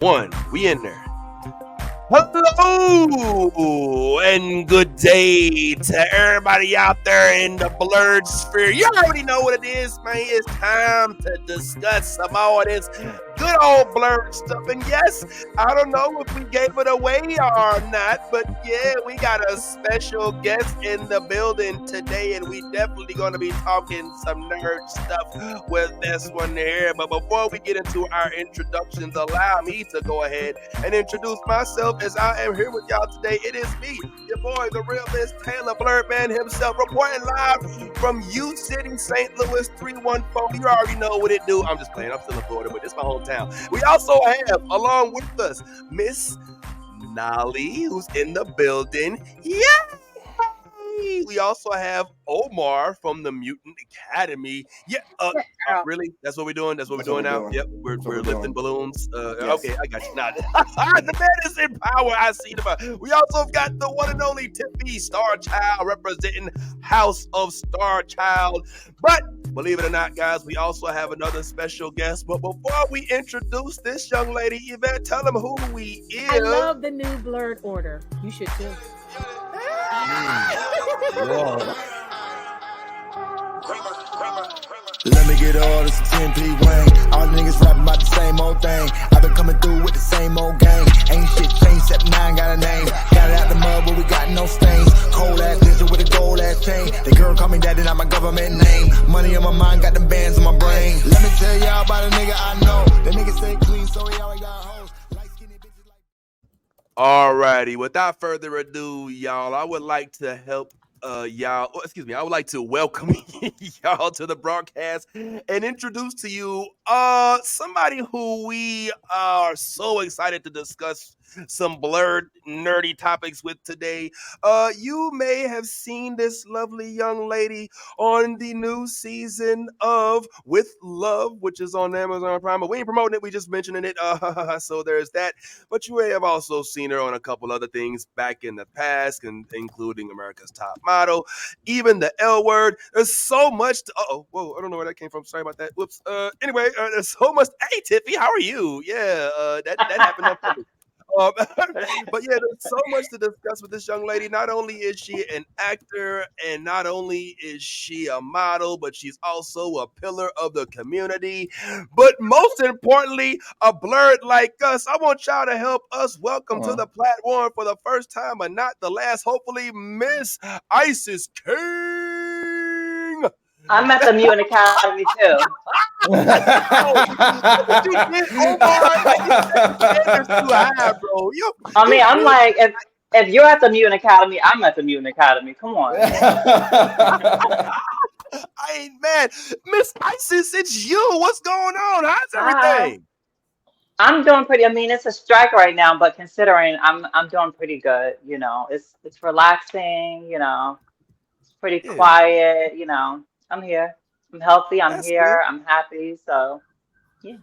One, we in there. Hello and good day to everybody out there in the blurred sphere. You already know what it is, man. It's time to discuss some of this good old blurred stuff. And yes, I don't know if we gave it away or not, but yeah, we got a special guest in the building today, and we definitely going to be talking some nerd stuff with this one here. But before we get into our introductions, allow me to go ahead and introduce myself as I am here with y'all today. It is me, your boy, the realist Taylor Blurredman himself, reporting live from U City, St. Louis 314. You already know what it do. I'm just playing. I'm still in Florida, but this is my hometown. We also have, along with us, Miss Nolly, who's in the building. Yeah. We also have Omar from the Mutant Academy. Yeah, really? That's what we're doing? That's what we're doing now? Yep, we're lifting balloons. Yes. Okay, I got you. Nah, the man is in power. I see the. We also got the one and only Tiffy Star Child representing House of Star Child. But believe it or not, guys, we also have another special guest. But before we introduce this young lady, Yvette, tell them who we is. I love the new Blurred Order. You should too. Let me get all this 10P Wayne. All the niggas rapping about the same old thing. I've been coming through with the same old game. Ain't shit changed except 9 got a name. Got it out the mud but we got no stains. Cold ass bitch with a gold ass chain. The girl call me daddy, not my government name. Money on my mind, got them bands on my brain. Let me tell y'all about a nigga I know. The nigga stay clean so he always got hoes. Light skinny bitches like. Alrighty, without further ado, y'all, I would like to help y'all. I would like to welcome y'all to the broadcast and introduce to you somebody who we are so excited to discuss some blurred nerdy topics with today. You may have seen this lovely young lady on the new season of With Love, which is on Amazon Prime. But we ain't promoting it, we just mentioning it. So there's that. But you may have also seen her on a couple other things back in the past, including America's Top Model, even the L Word. There's so much to, whoa, I don't know where that came from. Sorry about that. Whoops. Anyway, there's so much. Hey, Tiffy, how are you? Yeah, that happened up to me. But yeah, there's so much to discuss with this young lady. Not only is she an actor, and not only is she a model, but she's also a pillar of the community. But most importantly, a blurred like us. I want y'all to help us welcome to the platform for the first time, but not the last. Hopefully, Miss Isis King. I'm at the Mutant Academy too. I mean, I'm like, if you're at the Mutant Academy, I'm at the Mutant Academy. Come on. Man, Miss Isis, it's you. What's going on? How's everything? I'm doing pretty. I mean, it's a strike right now, but considering I'm doing pretty good. You know, it's relaxing. You know, it's pretty quiet. You know, I'm here. I'm healthy. I'm here. I'm happy. So, yeah.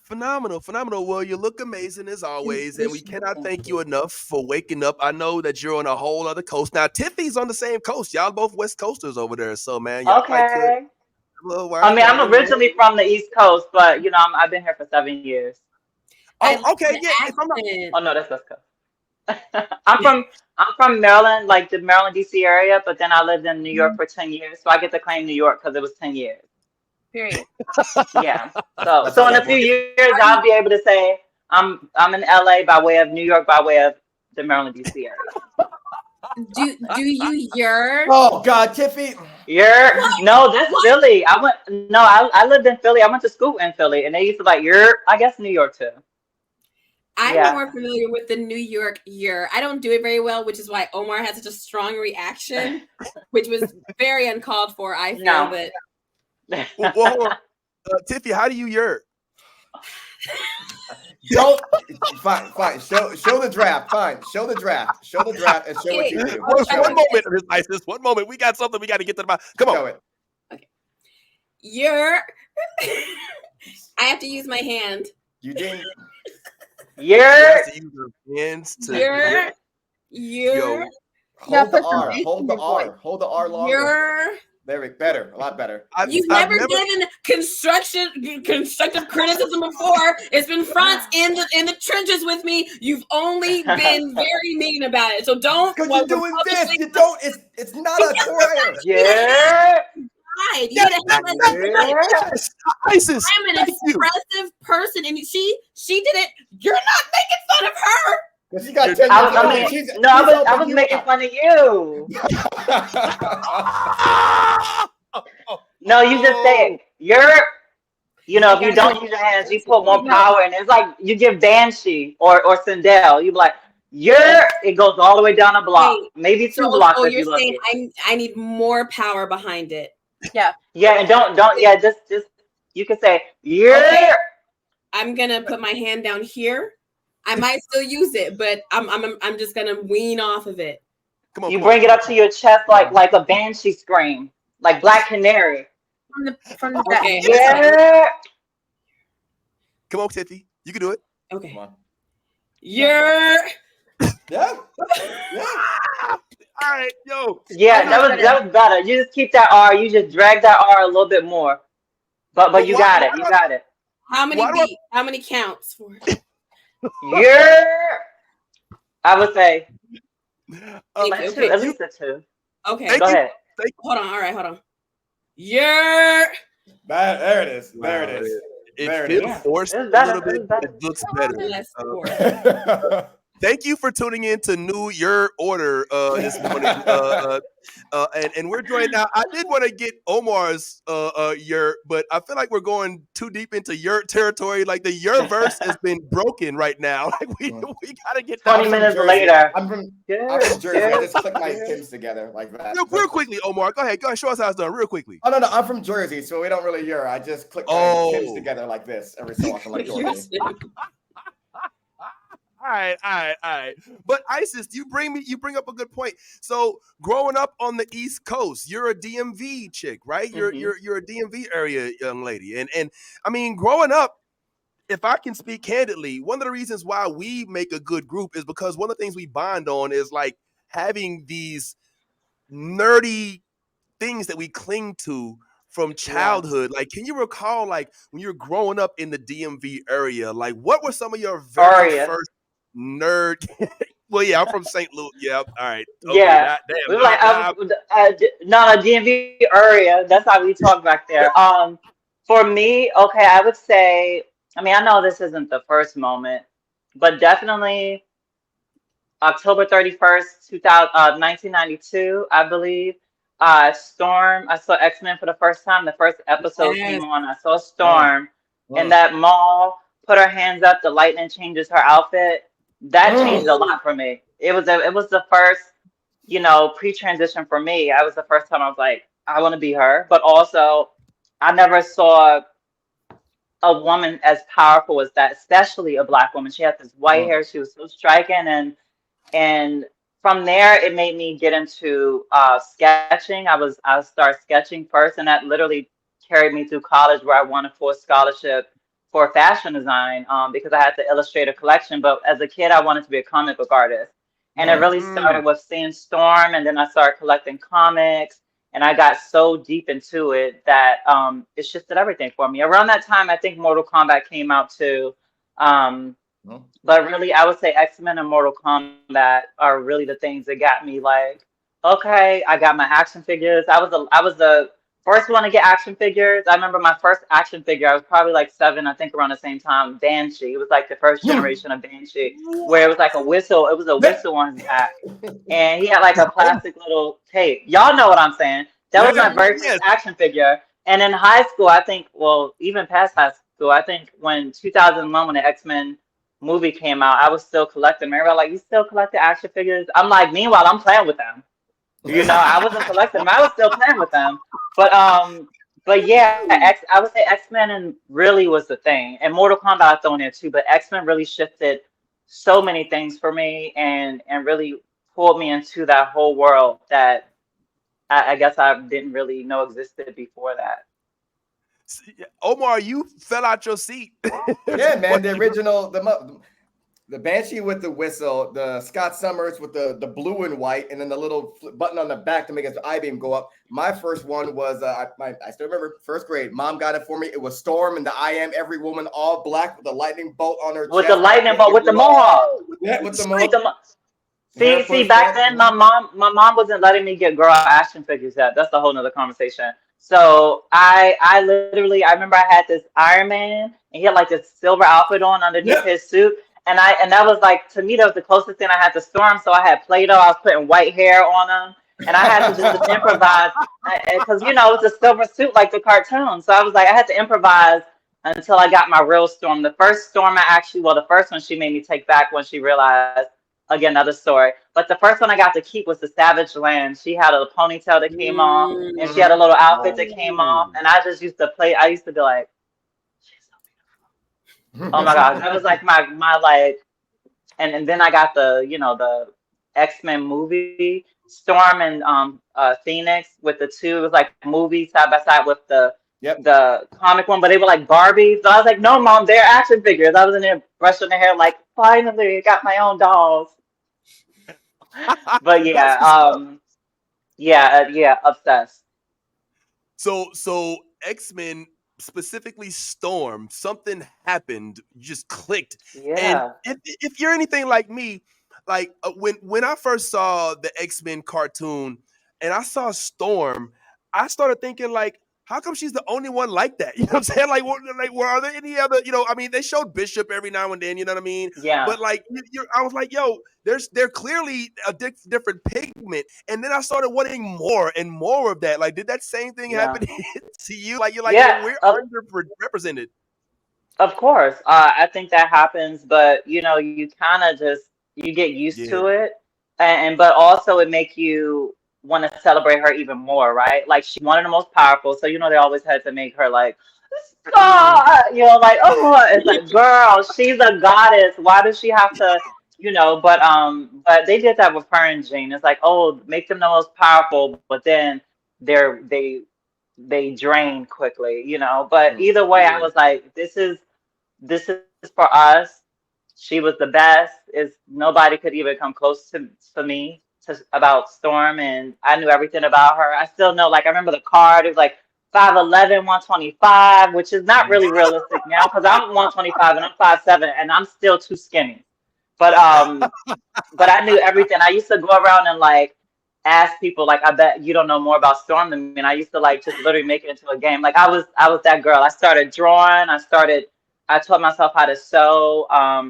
Phenomenal. Well, you look amazing as always, and we cannot thank you enough for waking up. I know that you're on a whole other coast. Now, Tiffy's on the same coast. Y'all both West Coasters over there. So, man, y'all okay. I mean, I'm originally from the East Coast, but, you know, I've been here for 7 years. Oh, okay. Yeah. Oh, no, that's West Coast. I'm from Maryland, like the Maryland, D.C. area, but then I lived in New York for 10 years. So I get to claim New York because it was 10 years. Period. Yeah. So in a few years, I'll be able to say I'm in LA by way of New York by way of the Maryland, D.C. area. Do you yearn? Oh God, Tiffy. No, that's Philly. I lived in Philly. I went to school in Philly, and they used to like I guess New York too. I'm more familiar with the New York year. I don't do it very well, which is why Omar had such a strong reaction, which was very uncalled for. I feel but. Well, Tiffy, how do you yurt? Fine. Show the draft. Fine. Show the draft and show what you do. One moment, Miss Isis. One moment. We got something we got to get to the bottom. Come on. Show it. Okay. I have to use my hand. You didn't. Hold the R. Hold the R long. Better, a lot better. You've never given constructive criticism before. It's been fronts in the trenches with me. You've only been very mean about it. So don't. Because you're doing this. You don't. It's not a Taurus. Yeah. Isis, I'm an expressive person, and she did it. You're not making fun of her. She got 10 I was making fun of you. No, you just say if you don't use your hands, you put more power in. It's like you give Banshee or Sindel. You be like, it goes all the way down a block, maybe two blocks. So you're saying I need more power behind it. Yeah, and don't just you can say Okay. I'm gonna put my hand down here. I might still use it, but I'm just gonna wean off of it. Come on, you bring it up to your chest like a Banshee scream, like Black Canary. From the back. Okay. Yeah. Come on, Tiffy. You can do it. Okay. Come on. Yeah. All right, yo. Yeah, that was better. You just keep that R. You just drag that R a little bit more. But you got it. You got it. How many beats? How many counts for it? Yeah. I would say Okay. at least a 2. Okay. Go ahead. Hold on. All right. Hold on. Yeah. There it is. There it is. It feels forced a little bit. It looks better. Thank you for tuning in to Your Order this morning. And we're joined now. I did want to get Omar's Your, but I feel like we're going too deep into your territory. Like the Your verse has been broken right now. Like we gotta get 20 minutes later. I'm from Jersey. I just click my Kims together like that. Real quickly, Omar. Go ahead. Show us how it's done real quickly. Oh, no. I'm from Jersey, so we don't really hear. I just click my Kims together like this every so often, like Georgie. All right. But Isis, you bring up a good point. So growing up on the East Coast, you're a DMV chick, right? You're a DMV area young lady. And I mean, growing up, if I can speak candidly, one of the reasons why we make a good group is because one of the things we bond on is like having these nerdy things that we cling to from childhood. Like, can you recall like when you were growing up in the DMV area, like what were some of your very first nerd? Well, yeah, I'm from St. Louis. Yep. All right. Okay, yeah. We were like, not a DMV area. That's how we talk back there. For me, okay, I would say, I mean, I know this isn't the first moment, but definitely October 31st, 1992, I believe. Storm. I saw X-Men for the first time. The first episode came on. I saw Storm in that mall. Put her hands up. The lightning changes her outfit. That changed a lot for me. It was the first, pre-transition for me. I was the first time I was like, I want to be her. But also, I never saw a woman as powerful as that, especially a Black woman. She had this white hair. She was so striking, and from there, it made me get into sketching. I started sketching first, and that literally carried me through college, where I won a full scholarship for fashion design because I had to illustrate a collection. But as a kid, I wanted to be a comic book artist. And it really started with seeing Storm, and then I started collecting comics, and I got so deep into it that it shifted everything for me. Around that time, I think Mortal Kombat came out too. But really, I would say X-Men and Mortal Kombat are really the things that got me like, okay, I got my action figures. I was the first one to get action figures. I remember my first action figure, I was probably like 7, I think around the same time, Banshee. It was like the first generation of Banshee, where it was like a whistle. It was a whistle on his back. And he had like a plastic little tape. Y'all know what I'm saying. That was my very first action figure. And in high school, I think, well, even past high school, I think when 2001, when the X-Men movie came out, I was still collecting them. Everybody like, you still collect the action figures? I'm like, meanwhile, I'm playing with them. I wasn't collecting them. I was still playing with them. But yeah, I would say X-Men and really was the thing. And Mortal Kombat I throw in there too, but X-Men really shifted so many things for me and really pulled me into that whole world that I guess I didn't really know existed before that. Omar, you fell out your seat. Yeah, man. The original, The Banshee with the whistle, the Scott Summers with the blue and white, and then the little button on the back to make his I-beam go up. My first one was, I still remember, first grade. Mom got it for me. It was Storm and the I Am Every Woman, all black with a lightning bolt on her With chest. the lightning bolt, with the mohawk. Yeah, with the With mohawk. the See, back then my mom wasn't letting me get girl action figures yet. That's a whole nother conversation. So I literally, I remember I had this Iron Man and he had like this silver outfit on underneath his suit. And that was like, to me, that was the closest thing I had to Storm. So I had Play-Doh. I was putting white hair on him. And I had to just improvise because, you know, it's a silver suit like the cartoon. So I was like, I had to improvise until I got my real Storm. The first Storm the first one she made me take back when she realized, again, another story. But the first one I got to keep was the Savage Land. She had a ponytail that came off and she had a little outfit that came off. And I just used to be like, oh my God, that was like my like, and then I got the X-Men movie, Storm and Phoenix with the two. It was like movies side by side with the comic one, but they were like Barbies. So I was like, no, Mom, they're action figures. I was in there brushing their hair, like, finally, I got my own dolls. But yeah, obsessed. So X-Men, specifically Storm, something happened, just clicked. Yeah. And if you're anything like me, like when I first saw the X-Men cartoon and I saw Storm, I started thinking like, how come she's the only one like that? You know what I'm saying? Like, are there any other, I mean, they showed Bishop every now and then, you know what I mean? Yeah. But like, I was like, yo, they're clearly a different pigment. And then I started wanting more and more of that. Like, did that same thing happen to you? Like, you're like, we're underrepresented. Of course. I think that happens, but you kind of you get used to it. But also it make you want to celebrate her even more, right? Like, she's one of the most powerful, so they always had to make her like, God, like, oh, it's like, girl, she's a goddess. Why does she have to, but they did that with her and Jean. It's like, oh, make them the most powerful, but then they drain quickly, But either way, I was like, this is for us. She was the best. Nobody could even come close to me. About Storm, and I knew everything about her. I still know, like, I remember the card. It was like 5'11", 125, which is not really realistic now because I'm 125 and I'm 5'7", and I'm still too skinny. But I knew everything. I used to go around and like ask people, like, I bet you don't know more about Storm than me. And I used to like just literally make it into a game. Like, I was that girl. I started drawing. I taught myself how to sew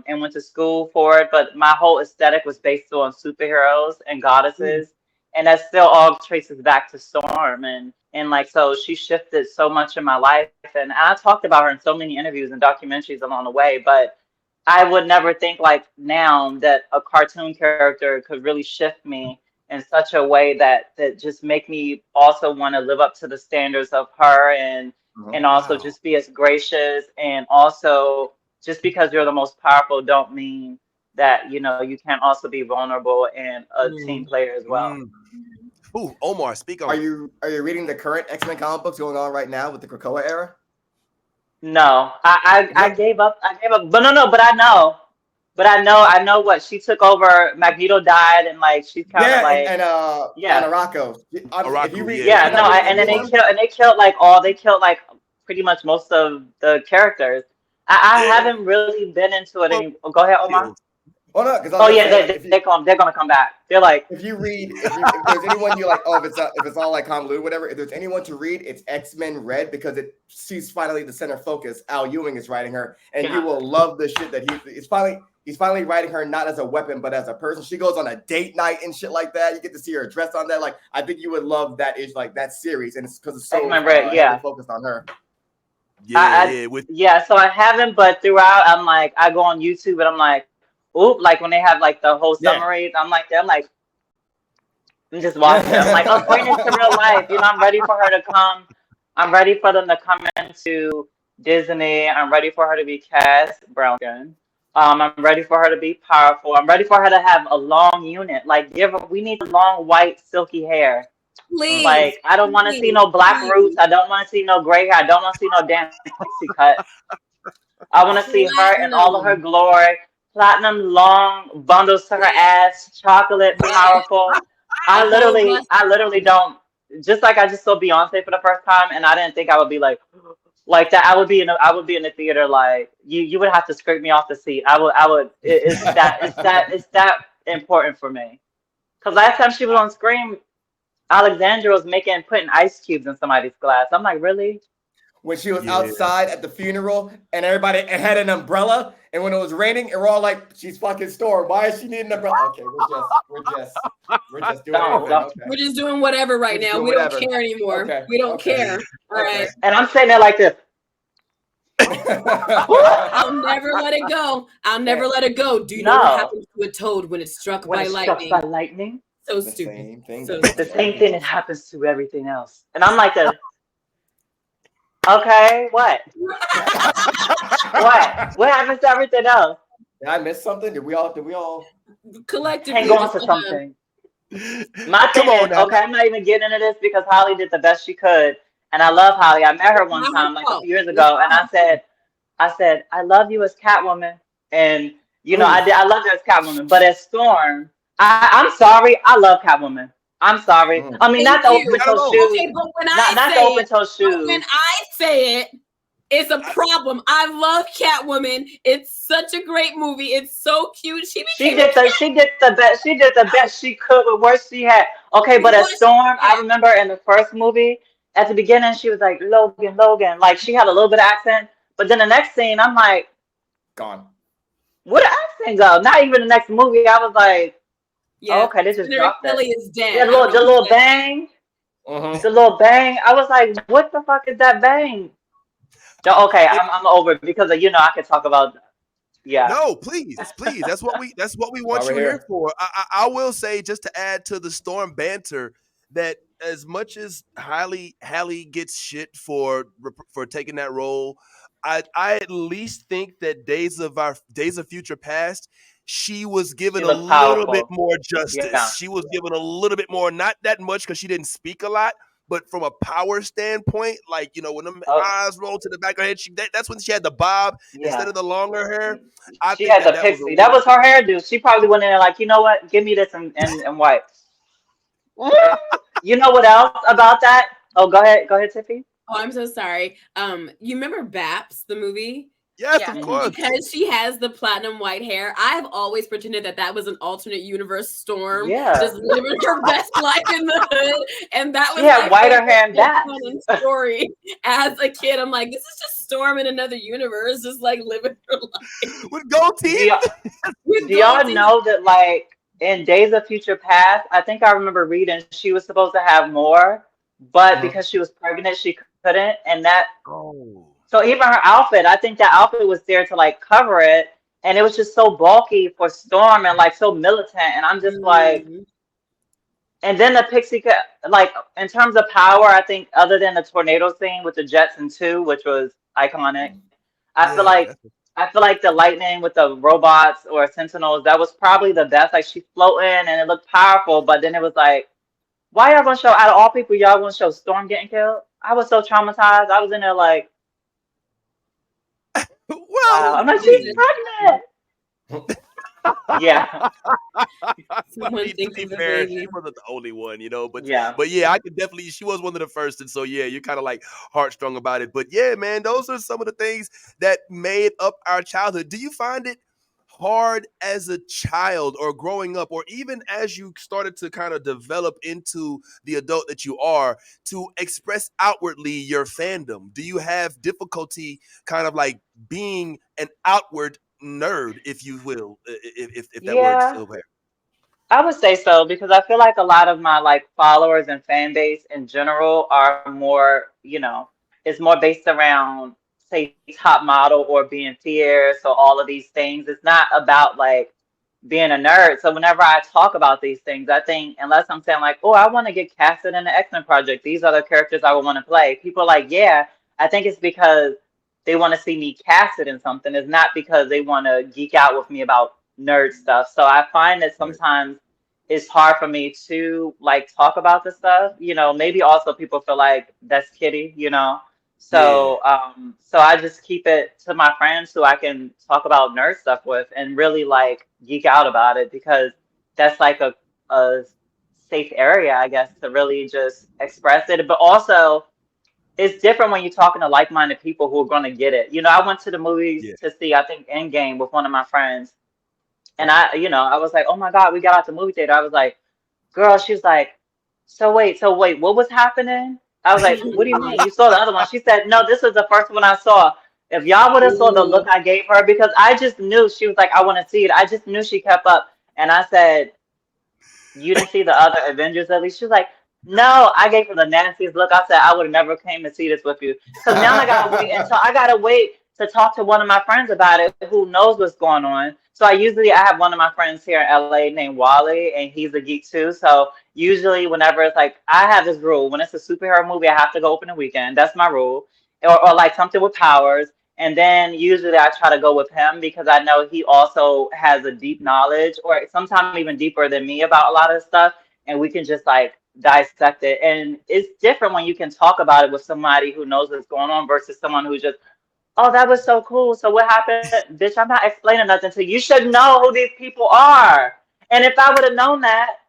and went to school for it. But my whole aesthetic was based on superheroes and goddesses. And that still all traces back to Storm. And like, so she shifted so much in my life. And I talked about her in so many interviews and documentaries along the way. But I would never think like now that a cartoon character could really shift me in such a way that just make me also want to live up to the standards of her and also just be as gracious, and also just because you're the most powerful don't mean that you can't also be vulnerable and a team player as well. Ooh, Omar, speak on. Are you reading the current X-Men comic books going on right now with the Krakoa era? No, I gave up. But I know what she took over. Magneto died, and like she's kind of like and Arakko. If you read, and then they killed like pretty much most of the characters. I haven't really been into it anymore. Go ahead, Omar. Oh no, because they're gonna come back. They're like, if there's anyone you like, if it's all like convoluted, whatever. If there's anyone to read, it's X-Men Red, because she's finally the center focus. Al Ewing is writing her, and you will love the shit that he's finally writing her not as a weapon but as a person. She goes on a date night and shit like that. You get to see her dressed on that. Like, I think you would love that that series, and it's because it's so focused on her. So I haven't, but throughout I'm like, I go on YouTube and I'm like, oop, like when they have like the whole summaries, I'm just watching. I'm like, oh, bring it to real life. I'm ready for her to come. I'm ready for them to come into Disney. I'm ready for her to be Cass Brown. I'm ready for her to be powerful. I'm ready for her to have a long unit. Like, we need long, white, silky hair. Please. Like, I don't want to see no black roots. I don't want to see no gray hair. I don't want to see no damn pixie cut. I want to see her in all of her glory. platinum long bundles to her ass, chocolate, powerful. The whole bus. I literally don't. Just like I just saw Beyonce for the first time, and I didn't think I would be like that. I would be in the theater like you would have to scrape me off the seat. I would. It's that important for me. Because last time she was on screen, Alexandra was putting ice cubes in somebody's glass. I'm like, really? When she was outside at the funeral and everybody had an umbrella, and when it was raining, and we're all like, "She's fucking Storm. Why is she needing an umbrella?" Okay, we're just doing everything. Okay. We're just doing whatever right now. We don't care anymore. Okay. We don't care. All right. And I'm sitting there like this. I'll never let it go. I'll never let it go. Do you know what happens to a toad when it's struck by lightning? Struck by lightning? So The stupid. same thing. The same thing that happens to everything else. And I'm like, okay, what? What happens to everything else? Did I miss something? Did we all Collectively hang on to something? My thing is, okay, I'm not even getting into this because Holly did the best she could. And I love Holly. I met her one time like a few years ago, and I said, I love you as Catwoman. And you know, I love her as Catwoman, but as Storm, I'm sorry, I love Catwoman. I'm sorry. I mean, not the open toe shoes. Okay, but when not the open toe shoes. When I say it, it's a problem. I love Catwoman. It's such a great movie. It's so cute. She did the best she could with what she had. Okay, but as Storm, I remember in the first movie, at the beginning, she was like, Logan. Like, she had a little bit of accent. But then the next scene, I'm like, gone. Where the accent go? Not even the next movie. I was like, okay, this is dropped it. Is dead. Yeah, the little bang. The little bang. I was like, what the fuck is that bang? Okay, I'm over it because you know I could talk about. Yeah. No, please. That's what we want you here for. I will say, just to add to the Storm banter, that as much as Halle gets shit for taking that role, I at least think that Days of Future Past, she was given a little bit more justice. Yeah. She was given a little bit more, not that much because she didn't speak a lot, but from a power standpoint, like, you know, when them eyes roll to the back of her head, that's when she had the bob instead of the longer hair. She had the pixie. That was her hairdo. She probably went in there like, you know what? Give me this and wipe. You know what else about that? Oh, go ahead, Tiffy. Oh, I'm so sorry. You remember Baps, the movie? Yes, of course. Because she has the platinum white hair. I've always pretended that was an alternate universe Storm. Yeah. Just living her best life in the hood. And that was whiter hair and that story. As a kid, I'm like, this is just Storm in another universe, just like living her life. With gold teeth. Do y'all know that, like, in Days of Future Past, I think I remember reading she was supposed to have more, but because she was pregnant, she couldn't. And that. Oh. So even her outfit, I think that outfit was there to like cover it, and it was just so bulky for Storm and like so militant. And I'm just like, and then the pixie, like in terms of power, I think other than the tornado scene with the Jetson 2, which was iconic, I feel like the lightning with the robots or Sentinels, that was probably the best. Like she's floating and it looked powerful, but then it was like, why y'all gonna show, out of all people, y'all gonna show Storm getting killed? I was so traumatized. I was in there like, well, I'm like, she's pregnant. Yeah. Someone thinks to be fair, she wasn't the only one, you know. But yeah, I could definitely. She was one of the first, and so yeah, you're kind of like heartstrung about it. But yeah, man, those are some of the things that made up our childhood. Do you find it hard as a child or growing up, or even as you started to kind of develop into the adult that you are, to express outwardly your fandom? Do you have difficulty kind of like being an outward nerd, if you will, if that word's still there? I would say so, because I feel like a lot of my like followers and fan base in general are more, you know, it's more based around, say, top model or being fierce or all of these things. It's not about like being a nerd. So whenever I talk about these things, I think unless I'm saying like, oh, I want to get casted in the X-Men project, these are the characters I would want to play, people are like, yeah, I think it's because they want to see me casted in something. It's not because they want to geek out with me about nerd stuff. So I find that sometimes it's hard for me to like talk about this stuff. You know, maybe also people feel like that's kiddie, you know. So so I just keep it to my friends who I can talk about nerd stuff with and really like geek out about it because that's like a safe area, I guess, to really just express it. But also it's different when you're talking to like-minded people who are going to get it. You know, I went to the movies to see, I think, Endgame with one of my friends. And I was like, oh my God, we got out the movie theater. I was like, girl, she was like, so wait, what was happening? I was like, what do you mean? You saw the other one? She said, no, this is the first one I saw. If y'all would have saw the look I gave her, because I just knew she was like, I want to see it. I just knew she kept up. And I said, you didn't see the other Avengers at least? She was like, no, I gave her the nastiest look. I said, I would have never came to see this with you. Because now I gotta wait to talk to one of my friends about it who knows what's going on. So I have one of my friends here in LA named Wally, and he's a geek too. So usually whenever it's like, I have this rule, when it's a superhero movie, I have to go open the weekend. That's my rule. Or like something with powers. And then usually I try to go with him because I know he also has a deep knowledge or sometimes even deeper than me about a lot of stuff. And we can just like dissect it. And it's different when you can talk about it with somebody who knows what's going on versus someone who's just, oh, that was so cool. So what happened? Bitch, I'm not explaining nothing to you. You should know who these people are. And if I would have known that,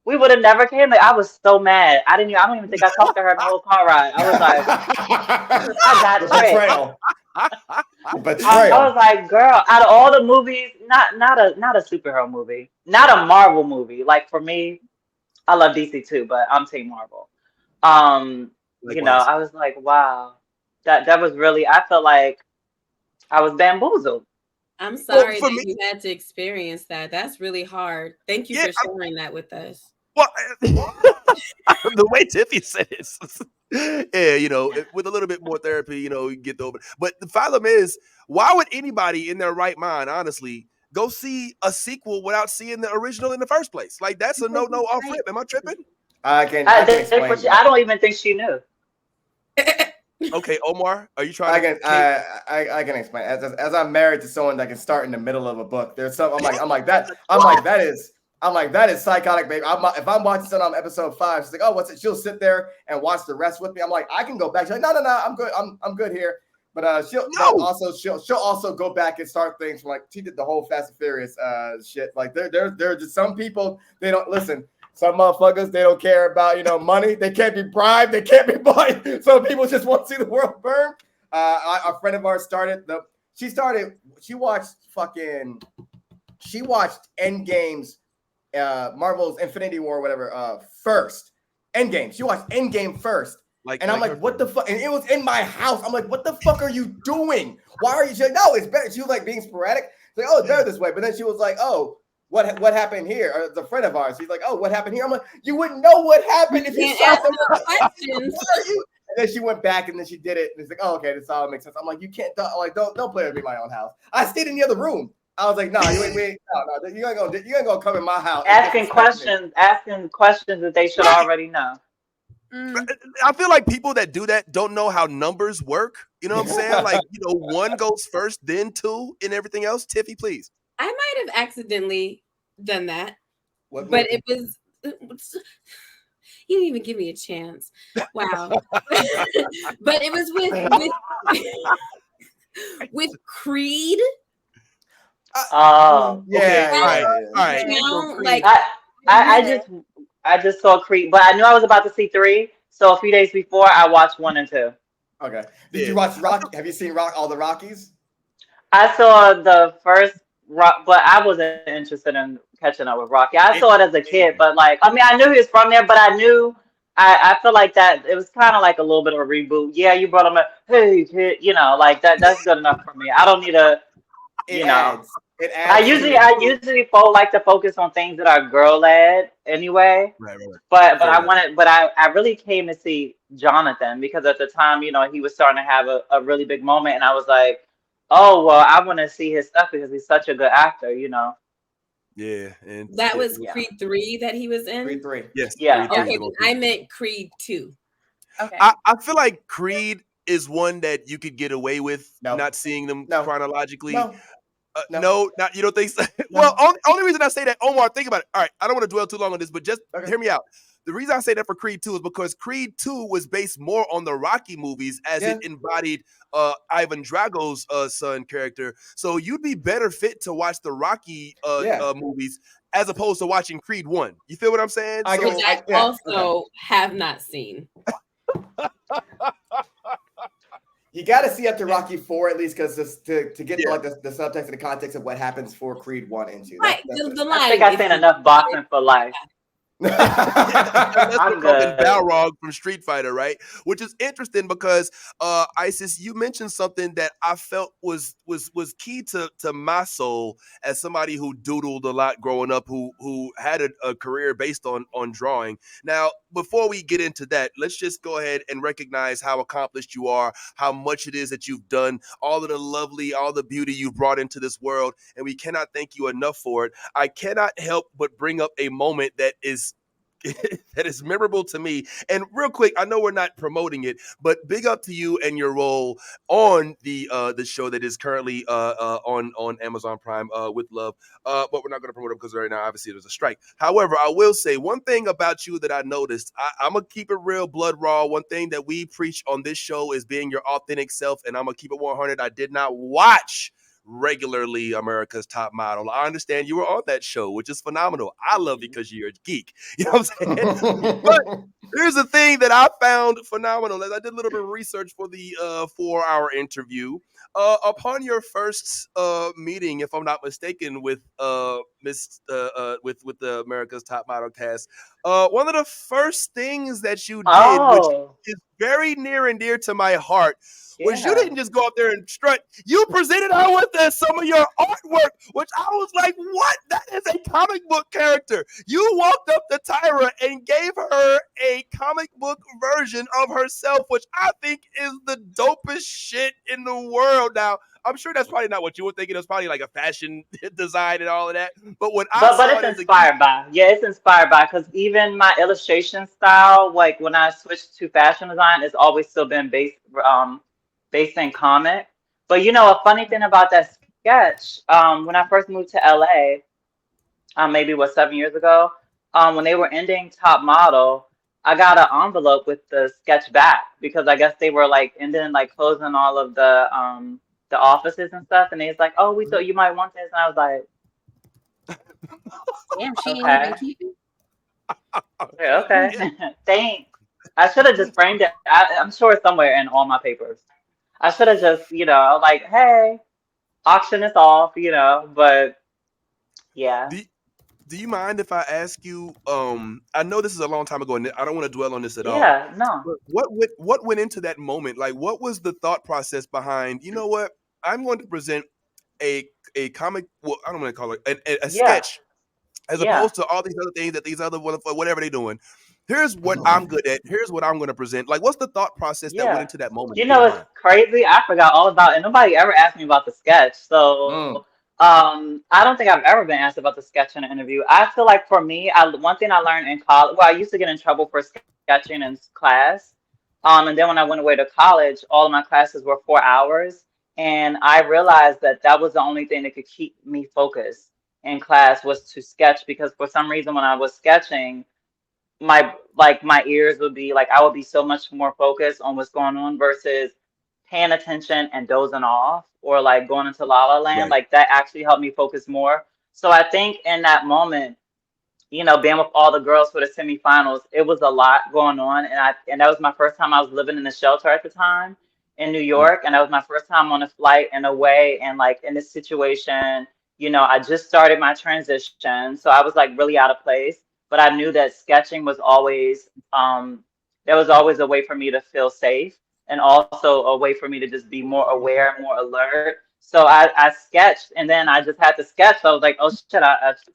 we would have never came. Like, I was so mad. I don't even think I talked to her the whole car ride. I was like, I got betrayal. I was like, girl, out of all the movies, not a superhero movie, not a Marvel movie. Like for me, I love DC too, but I'm Team Marvel. You know, I was like, wow, that was really. I felt like I was bamboozled. I'm sorry that you had to experience that. That's really hard. Thank you for sharing that with us. Well, the way Tiffy said it, yeah, you know, with a little bit more therapy, you know, you get over. But the problem is, why would anybody in their right mind, honestly, go see a sequel without seeing the original in the first place? Like, that's a no off rip. Am I tripping? I can explain. I don't even think she knew. Okay, Omar, are you trying? I can explain. As I'm married to someone that can start in the middle of a book, there's some. I'm like that is psychotic, baby. If I'm watching something on episode 5, she's like, oh, what's it? She'll sit there and watch the rest with me. I'm like, I can go back. She's like, no, I'm good. I'm good here. But she'll also go back and start things from like she did the whole Fast and Furious shit. Like there are just some people, they don't listen. Some motherfuckers, they don't care about, you know, money. They can't be bribed. They can't be bought. Some people just want to see the world burn. A friend of ours she watched Endgame's Marvel's Infinity War, whatever, first. Endgame. She watched Endgame first. And I'm like, what the fuck? And it was in my house. I'm like, what the fuck are you doing? Why are you? She's like, no, it's better. She was like being sporadic. She's like, oh, it's better this way. But then she was like, oh, what happened here? Or it's a friend of ours. He's like, oh, what happened here? I'm like, you wouldn't know what happened if you saw some questions. And then she went back and then she did it. And it's like, oh, okay, this all makes sense. I'm like, you can't don't play with me in my own house. I stayed in the other room. I was like, no, you ain't gonna come in my house. Asking questions that they should already know. I feel like people that do that don't know how numbers work. You know what I'm saying? Like, you know, 1 goes first, then 2, and everything else. Tiffy, please. I might have accidentally done that, but it was. You didn't even give me a chance. Wow. But it was with Creed. Oh, yeah. All right. Like I just saw Creed, but I knew I was about to see 3. So a few days before, I watched 1 and 2. Okay. Did you watch Rocky? Have you seen all the Rockies? I saw the first Rock, but I wasn't interested in catching up with Rocky. I saw it as a kid, but like, I mean, I knew he was from there, but I feel like that it was kind of like a little bit of a reboot. Yeah, you brought him up, hey kid, you know, like that's good enough for me. I don't need a, you know. It adds I usually like to focus on things that are girl led anyway. Right. But I really came to see Jonathan because at the time, you know, he was starting to have a really big moment, and I was like, oh well, I want to see his stuff because he's such a good actor, you know. Yeah, and that was Creed 3 that he was in. Creed 3, yes. Yeah. Okay, but I meant Creed 2. Okay. I feel like Creed is one that you could get away with not seeing them chronologically. No, not you don't think so? Well, only reason I say that, Omar, think about it. All right, I don't want to dwell too long on this, but just hear me out. the reason I say that for Creed 2 is because Creed 2 was based more on the Rocky movies as it embodied Ivan Drago's son character. So you'd be better fit to watch the Rocky movies as opposed to watching Creed 1. You feel what I'm saying? I also have not seen. You got to see up to Rocky 4 at least, because to get like the subtext and the context of what happens for Creed 1 and 2. Right. I think I've seen enough boxing for life. That's Balrog from Street Fighter, right? Which is interesting because Isis, you mentioned something that I felt was key to my soul as somebody who doodled a lot growing up, who had a career based on drawing. Now, before we get into that, let's just go ahead and recognize how accomplished you are, how much it is that you've done, all of the beauty you've brought into this world, and we cannot thank you enough for it. I cannot help but bring up a moment that is memorable to me. And real quick, I know we're not promoting it, but big up to you and your role on the show that is currently on Amazon Prime, With Love. But we're not going to promote it because right now, obviously, there's a strike. However, I will say one thing about you that I noticed. I'm going to keep it real, blood raw. One thing that we preach on this show is being your authentic self, and I'm going to keep it 100. I did not watch regularly America's Top Model. I understand you were on that show, which is phenomenal. I love it because you're a geek. You know what I'm saying? But here's the thing that I found phenomenal. As I did a little bit of research for the 4-hour interview, upon your first meeting, if I'm not mistaken, with the America's Top Model cast, one of the first things that you did, which is very near and dear to my heart, was you didn't just go up there and strut. You presented her with some of your artwork, which I was like, what? That is a comic book character. You walked up to Tyra and gave her a comic book version of herself, which I think is the dopest shit in the world. Now, I'm sure that's probably not what you were thinking. It was probably like a fashion design and all of that. But what it's inspired by. Yeah, it's inspired by, because even my illustration style, like when I switched to fashion design, it's always still been based in comic. But you know, a funny thing about that sketch, when I first moved to LA, maybe 7 years ago, when they were ending Top Model, I got an envelope with the sketch back, because I guess they were like ending, like closing all of the offices and stuff, and they was like, oh, we thought you might want this, and I was like, damn, she didn't even keep it. Okay. Thanks. I should have just framed it. I'm sure it's somewhere in all my papers. I should have just, like, hey, auction is off, but yeah. Do you mind if I ask you, I know this is a long time ago, and I don't want to dwell on this at all. Yeah, no. But what went into that moment? Like, what was the thought process behind, you know what, I'm going to present a comic, well, I don't want to call it, a sketch, as opposed to all these other things that these other, whatever they're doing. Here's what I'm good at. Here's what I'm going to present. Like, what's the thought process that went into that moment? It's crazy. I forgot all about it. And nobody ever asked me about the sketch. So I don't think I've ever been asked about the sketch in an interview. I feel like for me, one thing I learned in college, I used to get in trouble for sketching in class. And then when I went away to college, all of my classes were 4 hours. And I realized that was the only thing that could keep me focused in class, was to sketch, because for some reason when I was sketching, my ears would be like, I would be so much more focused on what's going on versus paying attention and dozing off, or like going into La La Land. Right. Like that actually helped me focus more. So I think in that moment, being with all the girls for the semifinals, it was a lot going on. And that was my first time. I was living in a shelter at the time in New York. And that was my first time on a flight and away. And like in this situation, I just started my transition. So I was like really out of place. But I knew that sketching was always, there was always a way for me to feel safe, and also a way for me to just be more aware, more alert. So I sketched, and then I just had to sketch. So I was like, oh shit,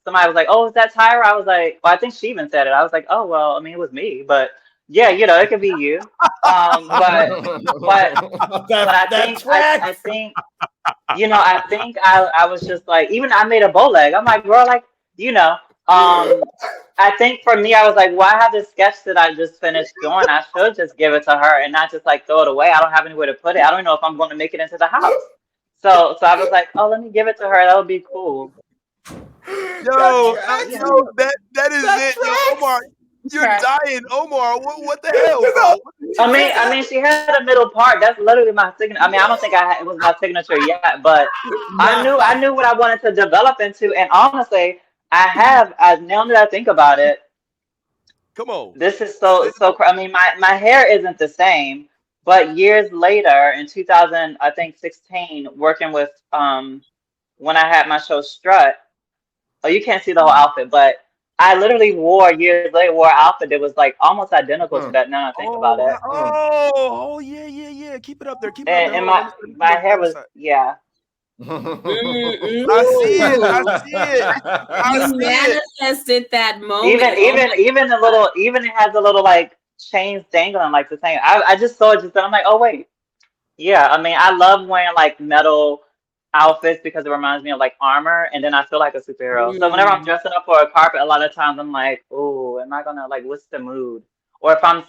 somebody was like, oh, is that Tyra? I was like, well, I think she even said it. I was like, oh, well, I mean, it was me, but yeah, it could be you. But I think, I was just like, even I made a bow leg. I'm like, girl, like, I think for me, I was like, well, I have this sketch that I just finished doing. I should just give it to her and not just like throw it away. I don't have anywhere to put it. I don't know if I'm going to make it into the house. So I was like, oh, let me give it to her. That would be cool. Yo, that is it. Yo, Omar, You're dying, Omar. What the hell, bro? I mean, she had a middle part. That's literally my signature. I mean, I don't think it was my signature yet, but I knew what I wanted to develop into. And honestly, now that I think about it, come on. This is so. I mean, my hair isn't the same, but years later, in 2016, working with when I had my show Strut. Oh, you can't see the whole outfit, but I literally years later wore an outfit that was like almost identical to that. Now I think about it. Oh, yeah. Keep it up there. Keep it up there. And my hair was I see it. You manifested that moment. Even it has a little like chains dangling like the same. I just saw it I'm like, oh wait. Yeah, I mean, I love wearing like metal outfits because it reminds me of like armor, and then I feel like a superhero. So whenever I'm dressing up for a carpet, a lot of times I'm like, oh, am I gonna like, what's the mood? Or if I'm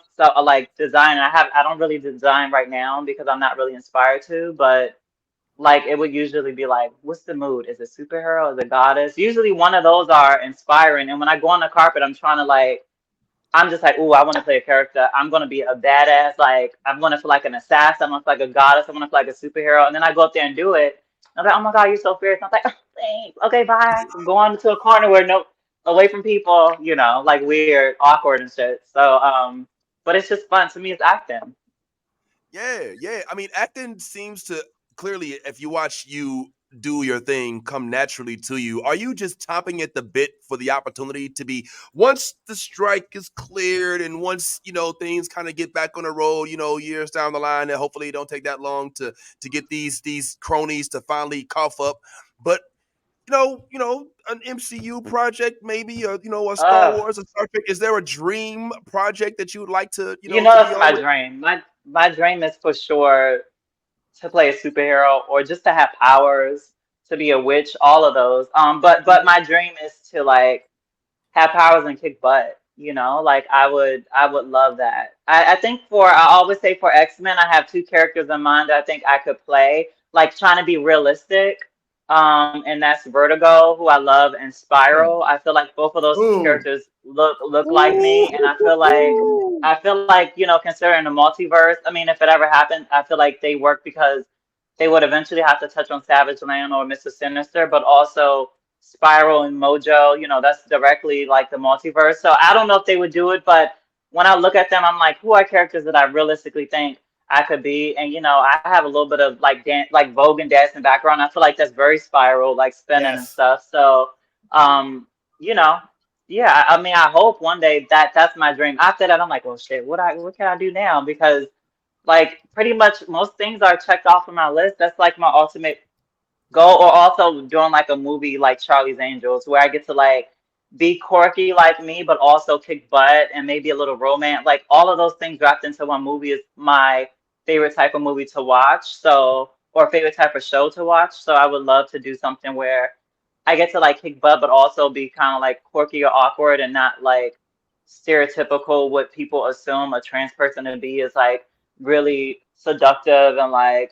like designing, I don't really design right now because I'm not really inspired to, but like it would usually be like, what's the mood? Is it superhero? Is it goddess? Usually one of those are inspiring. And when I go on the carpet, I'm just like, oh, I want to play a character. I'm going to be a badass. Like, I'm going to feel like an assassin. I'm going to feel like a goddess. I'm going to feel like a superhero. And then I go up there and do it. I'm like, oh my God, you're so fierce. I'm like, oh, thanks. Okay, bye. Go on to a corner away from people, like weird, awkward and shit. So, but it's just fun. To me, it's acting. Yeah. I mean, acting seems to clearly, if you watch you do your thing, come naturally to you. Are you just chomping at the bit for the opportunity to be, once the strike is cleared and once, things kind of get back on the road, years down the line, and hopefully it don't take that long to get these cronies to finally cough up. But, an MCU project maybe, or, a Star Wars, a Star Trek, is there a dream project that you would like to, it's my dream. My dream is for sure to play a superhero or just to have powers, to be a witch, all of those. But my dream is to like have powers and kick butt, like I would love that. I think I always say for X-Men, I have two characters in mind that I think I could play, like trying to be realistic. And that's Vertigo, who I love, and Spiral. I feel like both of those characters look like me, and I feel like considering the multiverse, I mean, if it ever happened, I feel like they work because they would eventually have to touch on Savage Land or Mr. Sinister, but also Spiral and Mojo, that's directly like the multiverse. So I don't know if they would do it, but when I look at them, I'm like, who are characters that I realistically think I could be? And I have a little bit of like Vogue and dancing background. I feel like that's very Spiral, like spinning and stuff. So yeah, I mean, I hope one day that's my dream. After that, I'm like, well, shit, what can I do now? Because like pretty much most things are checked off on my list. That's like my ultimate goal. Or also doing like a movie like Charlie's Angels, where I get to like be quirky like me, but also kick butt and maybe a little romance. Like all of those things wrapped into one movie is my favorite type of movie to watch. So, or favorite type of show to watch. So I would love to do something where I get to like kick butt, but also be kind of like quirky or awkward and not like stereotypical what people assume a trans person to be is like really seductive and like,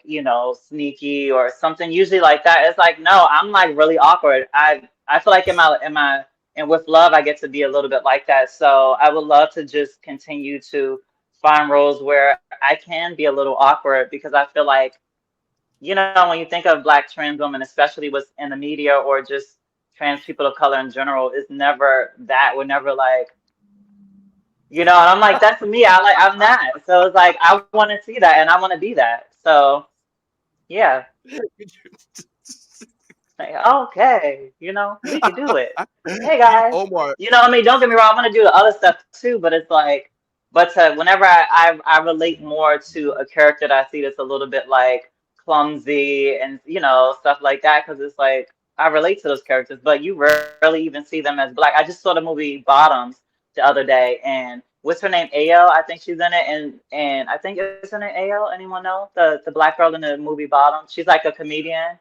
sneaky or something usually like that. It's like, no, I'm like really awkward. I feel like and with love, I get to be a little bit like that. So I would love to just continue to find roles where I can be a little awkward, because I feel like, when you think of Black trans women, especially what's in the media or just trans people of color in general, it's never that. We're never like, and I'm like, that's me. I'm that. So it's like, I want to see that and I want to be that. So yeah. Like, okay, we can do it. Hey guys, Omar. I mean, don't get me wrong, I want to do the other stuff too, but it's like, whenever I relate more to a character that I see that's a little bit like clumsy and stuff like that, because it's like I relate to those characters, but you rarely even see them as Black. I just saw the movie Bottoms the other day, and what's her name? Ayo, I think she's in it, and I think it's her name Ayo. Anyone know the Black girl in the movie Bottoms? She's like a comedian.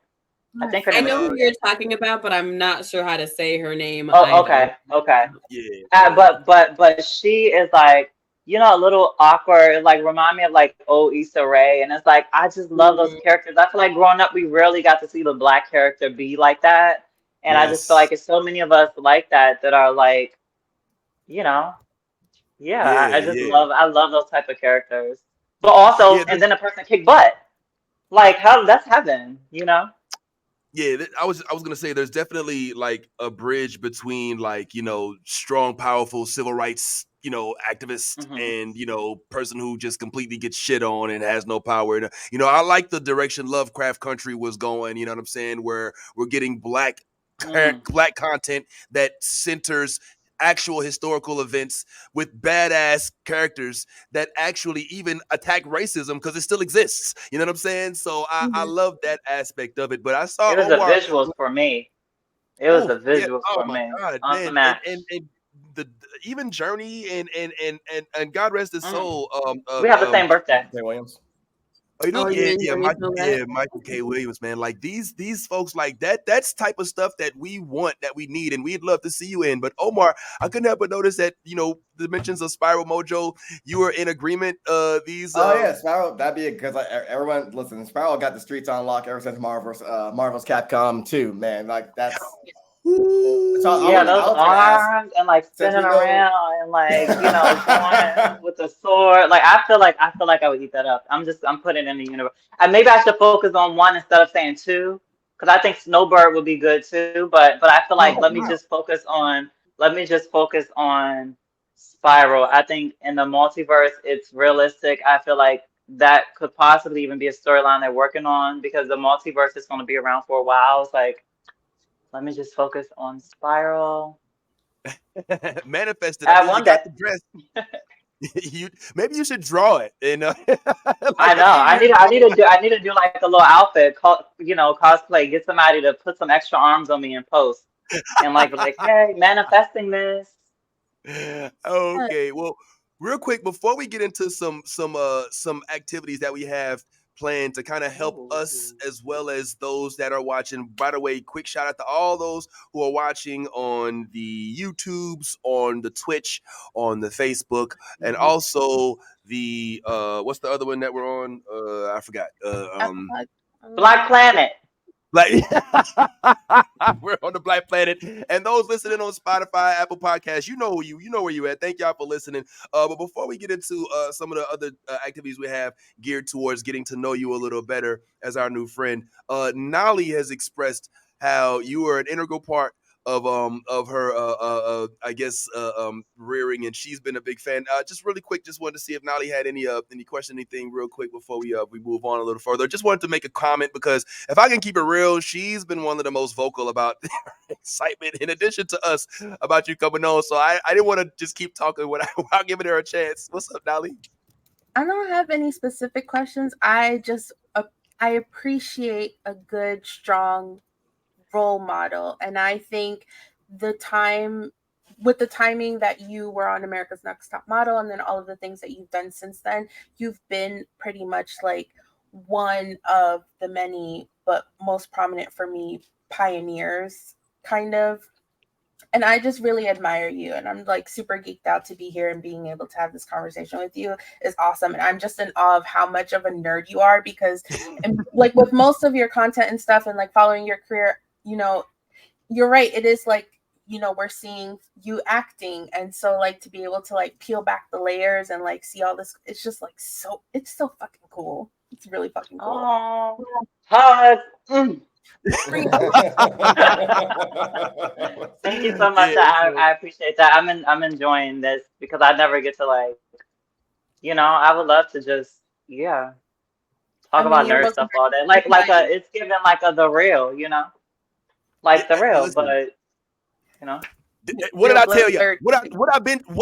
I think I know who you're talking about, but I'm not sure how to say her name. Oh, okay. Yeah. But she is like, a little awkward, like remind me of like old Issa Rae, and it's like I just love those characters. I feel like growing up, we rarely got to see the Black character be like that, and I just feel like it's so many of us like that are like, Yeah, I just love those type of characters. But also, and then the person kick butt. Like, how that's heaven, you know? Yeah, I was gonna say there's definitely like a bridge between like, you know, strong, powerful civil rights, you know, activist and, you know, person who just completely gets shit on and has no power. And, you know, I like the direction Lovecraft Country was going, you know what I'm saying, where we're getting black content that centers actual historical events with badass characters that actually even attack racism because it still exists. You know what I'm saying? So I love that aspect of it. But I saw it was Omar. The visuals for me. It was the visuals oh for my me. God, man. And the even Journey and God rest his soul. We have the same birthday. Williams. Oh, you know, Michael K. Williams, man. Like these folks like that. That's type of stuff that we want, that we need, and we'd love to see you in. But Omar, I couldn't help but notice that, you know, the mentions of Spiral Mojo, you were in agreement. Yeah, Spiral. That'd be because everyone listen. Spiral got the streets on lock ever since Marvel's Capcom 2. Man, like that's. Those arms and like spinning around and like, you know, going with the sword. Like I feel like I would eat that up. I'm putting it in the universe. And maybe I should focus on one instead of saying two, because I think Snowbird would be good too. But I feel like let me just focus on Spiral. I think in the multiverse it's realistic. I feel like that could possibly even be a storyline they're working on, because the multiverse is going to be around for a while. It's like, let me just focus on Spiral. Manifested. I mean, you got the dress. Maybe you should draw it. You know? I know. I need to do like a little outfit, you know, cosplay. Get somebody to put some extra arms on me and post, and like hey, manifesting this. Okay. Well, real quick before we get into some activities that we have planned to kind of help us as well as those that are watching. By the way, quick shout out to all those who are watching on the YouTubes, on the Twitch, on the Facebook, and also the what's the other one that we're on? I forgot. Black Planet. Like we're on the Black Planet, and those listening on Spotify, Apple Podcasts, you know where you at. Thank y'all for listening. But before we get into some of the other activities we have geared towards getting to know you a little better as our new friend, Nolly has expressed how you are an integral part of her I guess rearing, and she's been a big fan. Just really quick, just wanted to see if Nolly had any question, anything real quick before we move on a little further. Just wanted to make a comment because if I can keep it real, she's been one of the most vocal about her excitement, in addition to us, about you coming on. So I didn't want to just keep talking without giving her a chance. What's up, Nolly? I don't have any specific questions. I appreciate a good, strong role model, and I think the timing that you were on America's Next Top Model, and then all of the things that you've done since then, you've been pretty much like one of the many, but most prominent for me, pioneers, kind of. And I just really admire you, and I'm like super geeked out to be here, and being able to have this conversation with you is awesome. And I'm just in awe of how much of a nerd you are, because and like with most of your content and stuff, and like following your career, you know, you're right. It is like, you know, we're seeing you acting. And so like to be able to like peel back the layers and like see all this, it's just like it's so fucking cool. It's really fucking cool. Oh, hug. Thank you so much. I appreciate that. I'm enjoying this because I never get to like, you know, I would love to just talk about nerd stuff all day. Like it's given like the real, you know, like the real, but you know. What did I tell you? What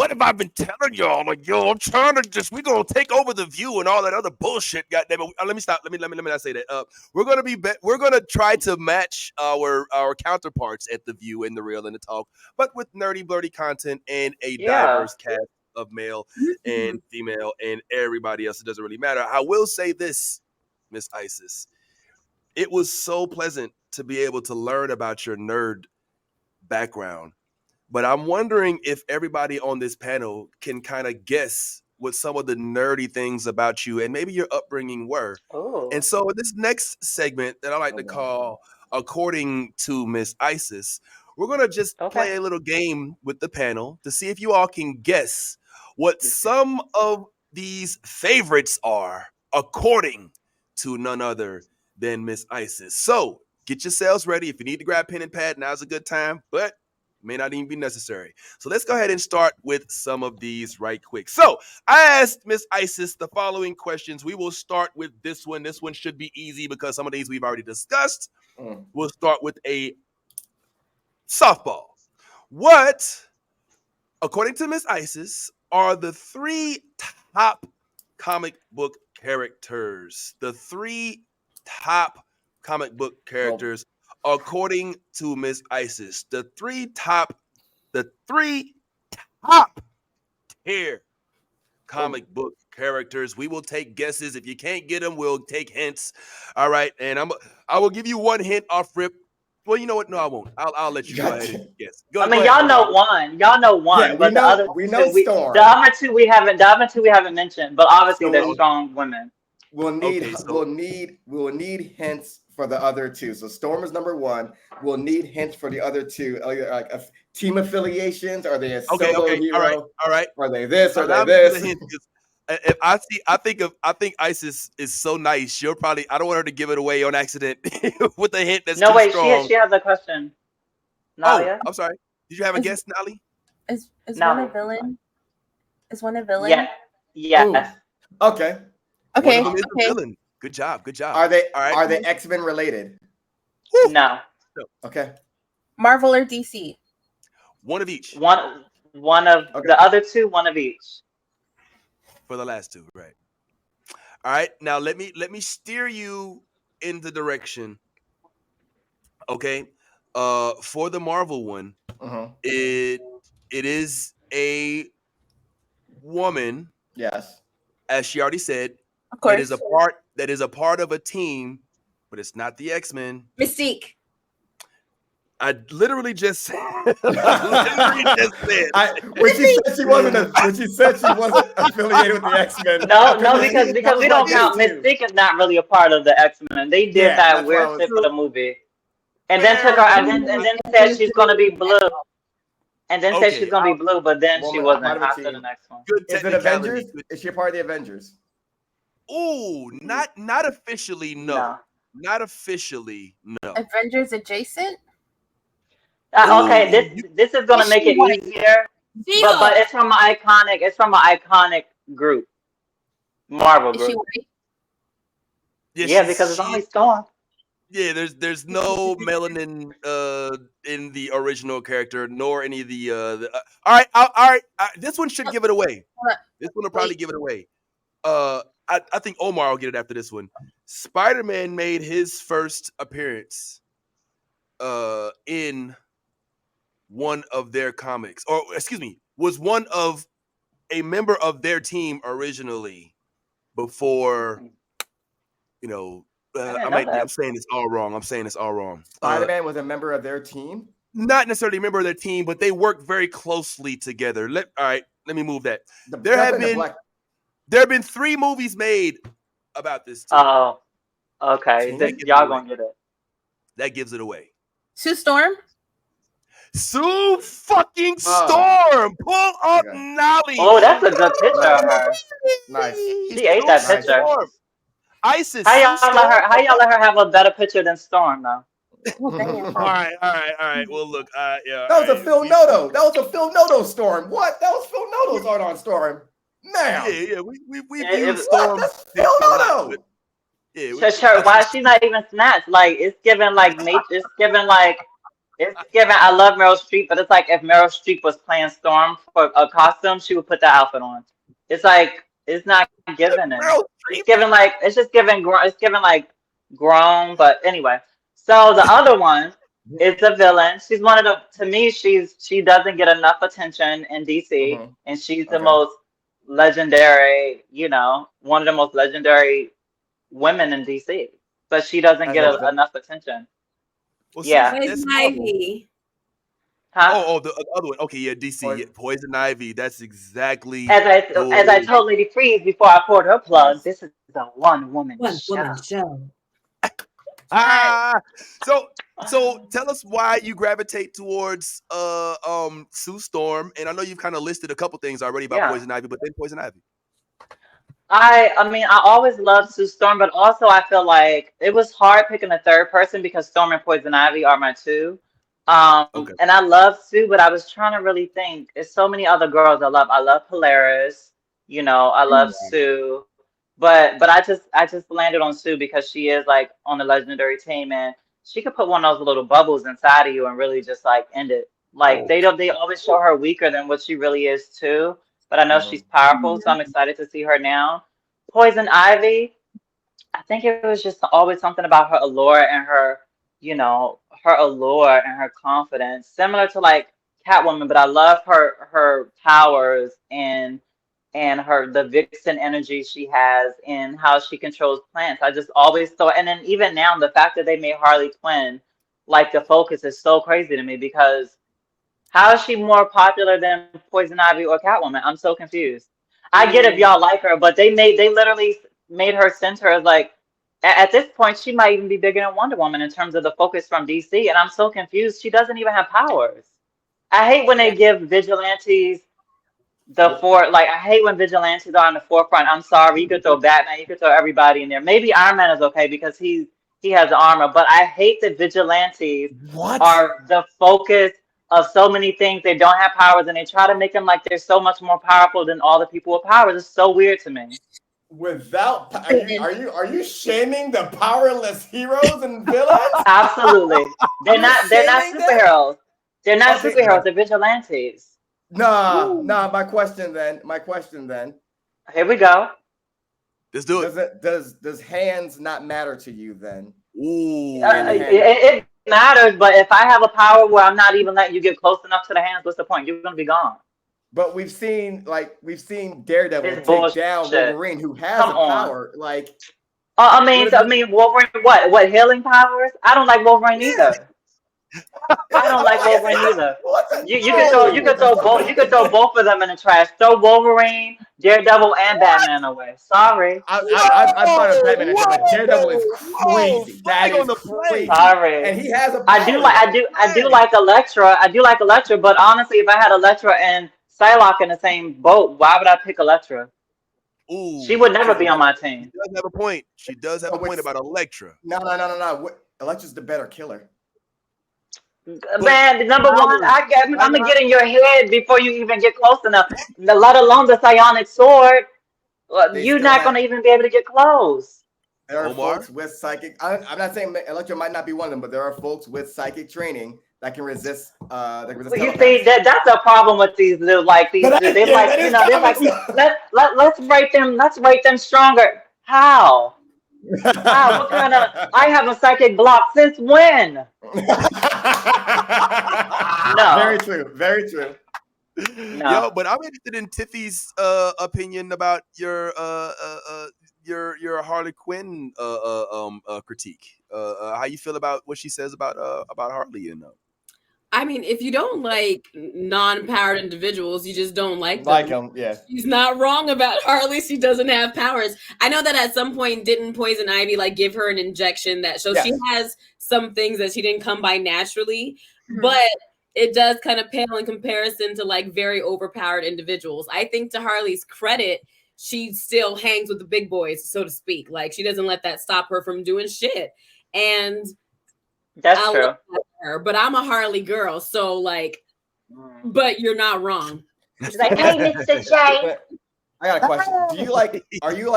have I been telling y'all? Like, yo, I'm trying to we're gonna take over the View and all that other bullshit. Goddamn it. Let me stop. Let me not say that. We're gonna try to match our counterparts at the View and the Real and the Talk, but with nerdy, blurty content and a diverse cast of male and female and everybody else. It doesn't really matter. I will say this, Miss Isis. It was so pleasant to be able to learn about your nerd background. But I'm wondering if everybody on this panel can kind of guess what some of the nerdy things about you and maybe your upbringing were. Oh. And so this next segment that I like to call According to Miss Isis, we're gonna just play a little game with the panel to see if you all can guess what some of these favorites are, according to none other than Miss Isis. So get yourselves ready. If you need to grab pen and pad, now's a good time, but may not even be necessary. So let's go ahead and start with some of these right quick. So I asked Miss Isis the following questions. We will start with this one. This one should be easy because some of these we've already discussed. We'll start with a softball. What, according to Miss Isis, are the 3 top comic book characters? The 3 top comic book characters, according to Miss Isis. The 3 top tier comic book characters. We will take guesses. If you can't get them, we'll take hints. All right, and I will give you one hint off rip. Well, you know what? No, I won't. I'll let you go ahead and guess. I mean, y'all know one. Y'all know one. Yeah, but the other we know Storm. The other two we haven't mentioned. But obviously, they're strong women. We'll need hints for the other 2. So Storm is number 1. We'll need hints for the other 2. Like team affiliations. Are they a solo hero? All right. Are they this? Are they this? If I think Isis is so nice. She'll probably. I don't want her to give it away on accident with a hint that's no too wait. strong. She has a question. Nalia? Oh, I'm sorry. Did you have a guess, Nali? Is one a villain? Is one a villain? Yeah. Yes. Okay. Okay. One of them is a villain. Good job. Are they X-Men related? No. Okay. Marvel or DC? One of each. One of the other 2. One of each. For the last 2, right? All right. Now let me steer you in the direction. Okay. For the Marvel one, it is a woman. Yes. As she already said, of course. That is a part of a team, but it's not the X-Men. Mystique. I literally just said. When she said she wasn't affiliated with the X-Men. No, because we don't count. Mystique is not really a part of the X-Men. They did that weird shit for the movie, and then took her and then said she's gonna be blue, and then said she's gonna be blue, but then she wasn't after the next one. Is it Avengers? Is she a part of the Avengers? Oh, not officially, no. Not officially, no. Avengers adjacent. Okay, this is gonna make it easier, but it's from an iconic group, Marvel group. Yeah, because it's only Storm. Yeah, there's no melanin in the original character, nor any of the. All right. This one should give it away. This one will probably give it away. I think Omar will get it after this one. Spider-Man made his first appearance in one of their comics, or excuse me, was one of a member of their team originally before, I'm saying this all wrong. Spider-Man was a member of their team? Not necessarily a member of their team, but they work very closely together. Let me move that. There have been 3 movies made about this team. Oh, okay. Y'all gonna get it. That gives it away. Sue Storm? Sue fucking Storm! Pull up Nolly! Oh, that's a good picture of her. Nice. She ate that picture. Isis. How y'all let her have a better picture than Storm, though? All right. Well, look, yeah. That was a Phil Noto. That was a Phil Noto Storm. What? That was Phil Noto's art on Storm. Now. Yeah. We viewed Storm. That's Phil Noto. Yeah. Why she's not even snatched? Like it's given like nature. It's given. I love Meryl Streep, but it's like if Meryl Streep was playing Storm for a costume, she would put the outfit on. It's like it's not given it. It's given like it's just given. It's given like grown. But anyway, so the other one is the villain. She's one of the. To me, she doesn't get enough attention in DC, and she's the most legendary. One of the most legendary women in DC, but she doesn't get enough attention. Well, yeah, Poison Ivy. Huh? Oh, the other one. Okay, yeah, DC. Yeah, Poison Ivy. That's exactly. As I told Lady Freeze before I poured her plug, this is a one woman show. So So tell us why you gravitate towards Sue Storm, and I know you've kind of listed a couple things already about Poison Ivy, but then Poison Ivy. I mean, I always loved Sue Storm, but also I feel like it was hard picking a third person because Storm and Poison Ivy are my two. And I love Sue, but I was trying to really think. There's so many other girls I love. I love Polaris, you know, I love Sue, but I just landed on Sue because she is like on the legendary team, and she could put one of those little bubbles inside of you and really just like end it. Like they always show her weaker than what she really is too. But I know she's powerful, so I'm excited to see her now. Poison Ivy, I think it was just always something about her allure and her, you know, her allure and her confidence, similar to like Catwoman. But I love her powers and the vixen energy she has and how she controls plants. I just always thought, and then even now, the fact that they made Harley Quinn like the focus is so crazy to me, because how is she more popular than Poison Ivy or Catwoman? I'm so confused. I get if y'all like her, but they literally made her center as like, at this point, she might even be bigger than Wonder Woman in terms of the focus from DC, and I'm so confused. She doesn't even have powers. I hate when they give vigilantes I hate when vigilantes are in the forefront. I'm sorry, you could throw Batman, you could throw everybody in there. Maybe Iron Man is okay because he has armor, but I hate that vigilantes are the focus of so many things. They don't have powers, and they try to make them like they're so much more powerful than all the people with powers. It's so weird to me. Are you shaming the powerless heroes and villains? Absolutely. They're not superheroes. They're not superheroes, they're vigilantes. Nah, my question then. Here we go. Let's do it. Does hands not matter to you then? Ooh. It matters, but if I have a power where I'm not even letting you get close enough to the hands, what's the point? You're gonna be gone. But we've seen Daredevil take down Wolverine, who has a power. Like, I mean, Wolverine. What healing powers? I don't like Wolverine either. I don't like Wolverine either. You could throw both of them in the trash. Throw Wolverine, Daredevil, and Batman away. Sorry. I thought of Batman, but Daredevil is crazy. That is crazy. Sorry. And he has a. I do like Elektra. I do like Elektra, but honestly, if I had Elektra and Psylocke in the same boat, why would I pick Elektra? Ooh, she would never be on my team. She does have a point. She does have a point about Elektra. No. Elektra's the better killer. Man, number one, I'm gonna get in your head before you even get close enough. Let alone the psionic sword. You're not gonna even be able to get close. There are folks with psychic. I'm not saying Elektra might not be one of them, but there are folks with psychic training that can resist. You see, that's a problem with these little let's rate them stronger. How? What kind of? I have a psychic block since when? No. Very true. No. Yo, but I'm interested in Tiffy's opinion about your Harley Quinn critique. How you feel about what she says about Harley and I mean, if you don't like non-powered individuals, you just don't like them. Like them, yeah. She's not wrong about Harley. She doesn't have powers. I know that at some point, didn't Poison Ivy give her an injection that shows she has some things that she didn't come by naturally, but it does kind of pale in comparison to very overpowered individuals. I think to Harley's credit, she still hangs with the big boys, so to speak. She doesn't let that stop her from doing shit. And that's true. Her, but I'm a Harley girl, so but you're not wrong. She's like, hey, Mr. J. I got a question. Are you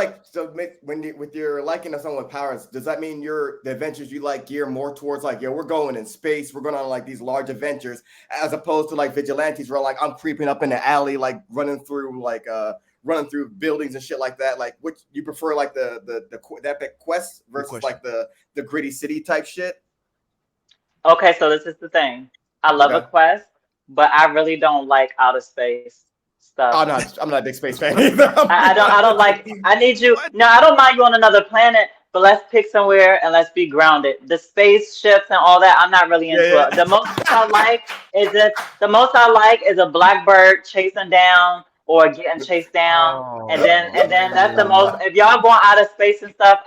with your liking of someone with powers, does that mean the adventures you gear more towards we're going in space, we're going on these large adventures, as opposed to vigilantes where I'm creeping up in the alley, running through buildings and shit like that? Which you prefer, the epic quest versus the gritty city type shit? Okay, so this is the thing. I love a quest, but I really don't like outer space stuff. Oh no, I'm not a big space fan either. I don't like. I need you. No, I don't mind you on another planet, but let's pick somewhere and let's be grounded. The spaceships and all that, I'm not really into it. The most I like is a blackbird chasing down or getting chased down, and then that's the most. If y'all going out of space and stuff,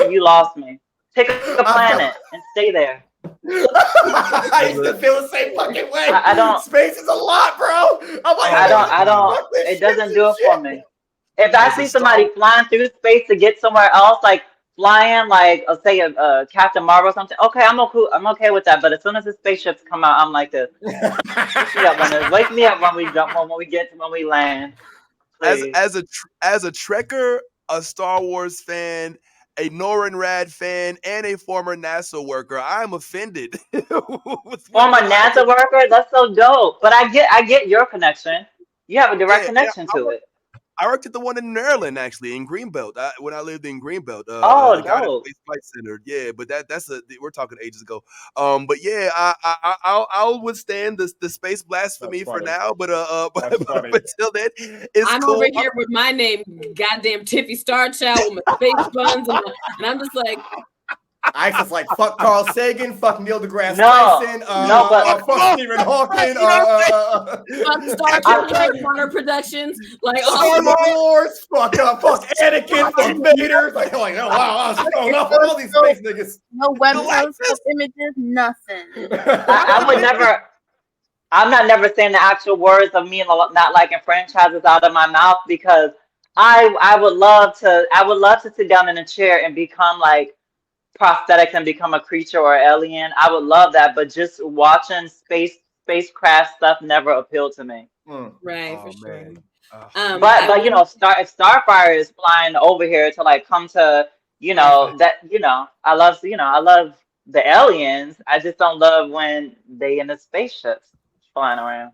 you lost me. Pick a planet and stay there. I used to feel the same fucking way. I don't. Space is a lot, bro. I'm like, I don't. It doesn't do it for me. If I see somebody flying through space to get somewhere else, like flying, like say a Captain Marvel or something, okay, I'm okay with that. But as soon as the spaceships come out, I'm like this. Wake me up when we land. As a Trekker, a Star Wars fan, a Norin Rad fan, and a former NASA worker, I'm offended. Former NASA worker? That's so dope. But I get your connection. You have a direct connection to it. I worked at the one in Maryland, actually, in Greenbelt. When I lived in Greenbelt. Dope. Space Flight Center. Yeah, but we're talking ages ago. But yeah, I'll withstand the space blasphemy for now. But until then, it's I'm cool. over here with my name, goddamn Tiffy Star Child, with my face buns, and I'm just like. ISIS like fuck Carl Sagan, fuck Neil deGrasse Tyson, fuck Stephen Hawking, fuck Star Trek, Harry Potter Productions, like Star Wars, fuck Anakin, fuck Vader, like oh wow, all these space niggas. No websites, images, nothing. I would never. I'm not never saying the actual words of me not liking franchises out of my mouth because I would love to sit down in a chair and become like prosthetics and become a creature or alien. I would love that, but just watching spacecraft stuff never appealed to me. Right, for sure. But you know, if Starfire is flying over here to like come to, I love the aliens. I just don't love when they in the spaceships flying around.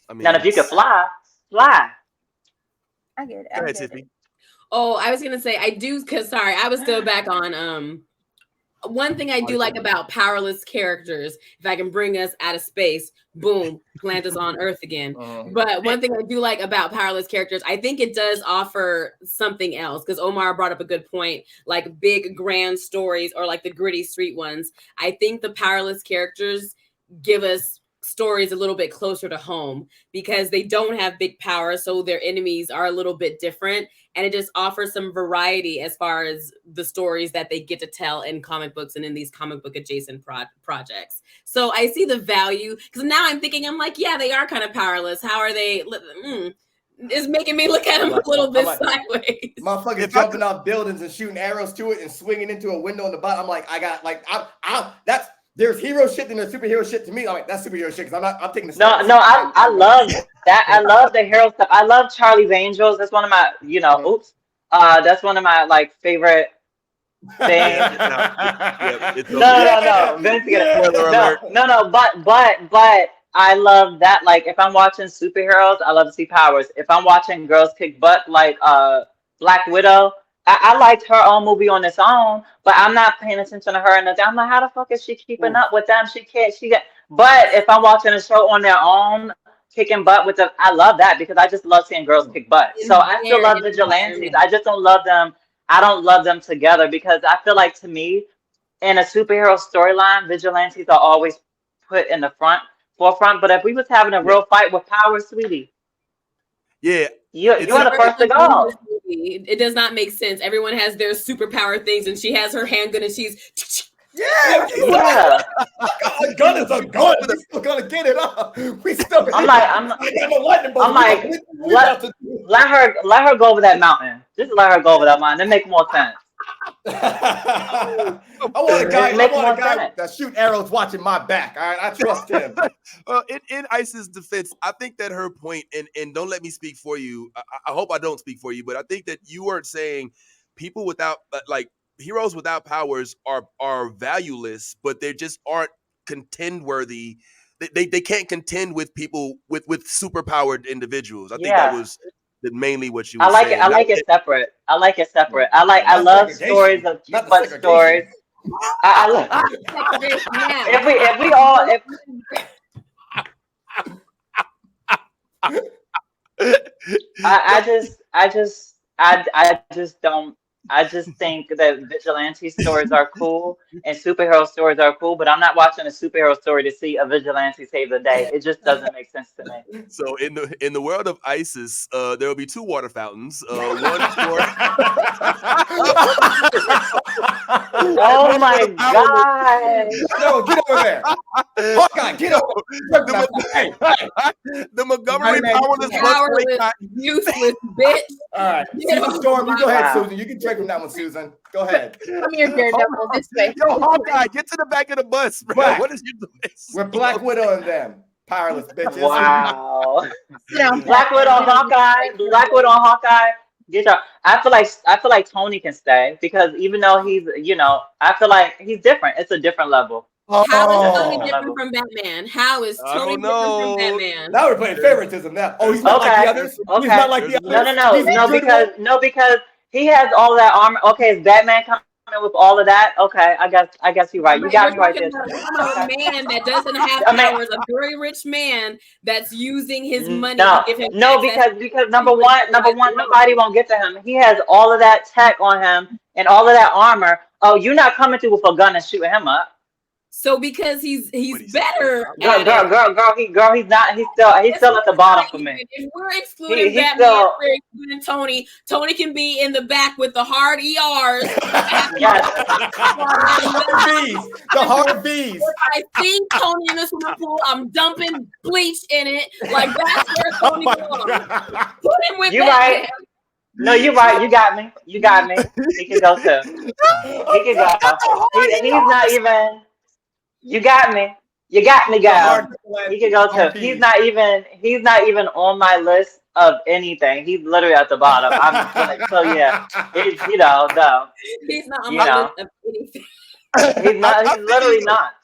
I mean, now if you could fly. I get it. Oh, I was gonna say I do because I was still back on one thing I do like about powerless characters, if I can bring us out of space, boom, plant us on Earth again. But one thing I do like about powerless characters, I think it does offer something else because Omar brought up a good point, like big grand stories or like the gritty street ones. I think the powerless characters give us stories a little bit closer to home because they don't have big power, so their enemies are a little bit different, and it just offers some variety as far as the stories that they get to tell in comic books and in these comic book adjacent projects. So I see the value because now I'm thinking, I'm like, yeah, they are kind of powerless. How are they? It's making me look at them a little bit sideways. Motherfuckers jumping off buildings and shooting arrows to it and swinging into a window in the bottom. I'm like, that's. There's hero shit and there's superhero shit to me. I'm like, that's superhero shit because I'm taking the I love that. I love the hero stuff. I love Charlie's Angels. That's one of my, that's one of my like favorite things. But I love that. Like if I'm watching superheroes, I love to see powers. If I'm watching girls kick butt like Black Widow, I liked her own movie on its own, but I'm not paying attention to her. And I'm like, how the fuck is she keeping up with them? But if I'm watching a show on their own, kicking butt with them, I love that because I just love seeing girls kick butt. So I still love vigilantes. I just don't love them. I don't love them together because I feel like to me, in a superhero storyline, vigilantes are always put in the forefront. But if we was having a real fight with power, sweetie. Yeah. You're the first to go. It does not make sense. Everyone has their superpower things, and she has her handgun, and she's a gun is a gun. We're still gonna get it up. We still. Let her go over that mountain. Just let her go over that mountain. That makes more sense. I want a guy that shoot arrows watching my back. All right, I trust him. Well, in Isis' defense, I think that her point, and don't let me speak for you. I hope I don't speak for you, but I think that you weren't saying people without heroes without powers are valueless, but they just aren't contend worthy. They can't contend with people with superpowered individuals. I think that was mainly what you were saying. I like it separate. I love stories of butt stories. I love I just don't I just think that vigilante stories are cool and superhero stories are cool, but I'm not watching a superhero story to see a vigilante save the day. It just doesn't make sense to me. So in the world of ISIS, there will be 2 water fountains. One for Oh my god! No, get over there. Hawkeye, get over. Hey, hey. The Montgomery Hey, man, powerless Powerless, boycott. useless bitch. All right. Get Susan over Storm, you go ahead, Wow. Susan. You can take from that one, Susan. Go ahead. Come here, Daredevil, this way. Yo, Hawkeye, get to the back of the bus, bro. Black. What is you doing? We're Black Widow and them. Powerless bitches. Wow. Sit down, Black Widow on Hawkeye. Black Widow on Hawkeye. Get your. I feel like Tony can stay because even though he's, I feel like he's different. It's a different level. How is Tony Oh. different from Batman? How is I Tony don't different know. from Batman? Now we're playing favoritism now. Oh, he's not like Okay. the others? He's Okay. not like the others? No, He's a good because he has all that armor. Okay, is Batman coming with all of that? Okay, I guess you're right. You got me right there. We're talking about a man that doesn't have I mean- powers, a very rich man that's using his money No, to give him no, access. because number one, nobody won't get to him. He has all of that tech on him and all of that armor. Oh, you're not coming through with a gun and shooting him up. So because he's he's- better Girl, at it. he's not. He's still at the bottom for me. If we're excluding He's Batman, still- we're excluding Tony. Tony can be in the back with the hard ERs. Yes. V's. The hard V's. If I see Tony in the swimming pool, I'm dumping bleach in it. Like that's where Tony belongs. Put him with You Batman. right. No, you're right. You got me. He can go too. He can go. He's not even. You got me. You got me, guys. He can go too. He's not even on my list of anything. He's literally at the bottom. I'm like, so yeah. It's, no. He's not on You my know. list of anything. He's not. He's literally not.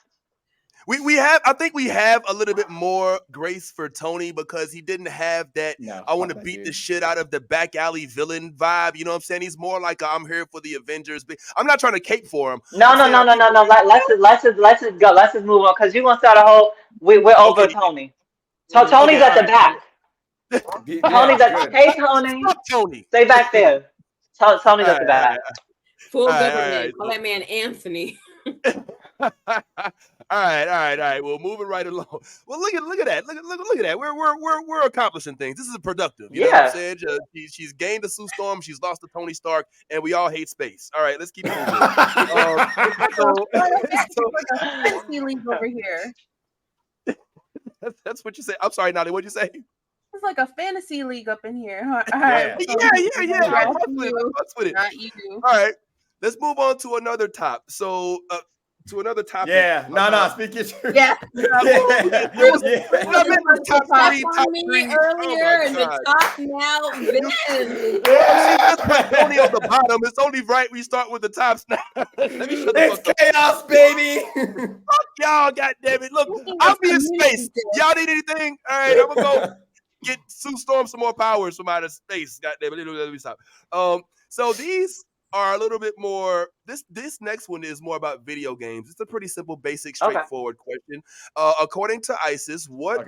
I think we have a little bit more grace for Tony because he didn't have that No, I want to fuck that beat dude. the shit out of the back alley villain vibe. You know what I'm saying? He's more like I'm here for the Avengers. I'm not trying to cape for him. No. Let's just go. Let's just move on because you're gonna start a whole. We're over Okay. Tony. So Tony's at the back. Yeah, Tony's at. good. Hey Tony, Fuck Tony. stay back there. Tony's at the back. Full All right, government. all right. Call that man Anthony. All right. Well, moving right along. Well, look at that. Look at that. We're accomplishing things. This is productive. You know what I'm saying? She's gained to Sue Storm. She's lost to Tony Stark, and we all hate space. All right, let's keep moving. Fantasy league over here. That's what you say. I'm sorry, Nolly. What'd you say? It's like a fantasy league up in here. Huh? Yeah. Yeah. I fucks with it. Not you. All right, let's move on to another top. So, to another topic. Yeah. No. Speak your truth. Yeah. Top That's three. on me earlier in the top now. Then. Tony on the bottom. It's only right we start with the tops now. Let me shut the It's fuck up. chaos, baby. Fuck y'all, goddamn it. Look, I'll be in space. Y'all need anything? All right, I'm gonna go get Sue Storm some more powers from outer space. Goddamn it. Let me stop. So these are a little bit more. This next one is more about video games. It's a pretty simple, basic, straightforward question. According to ISIS, what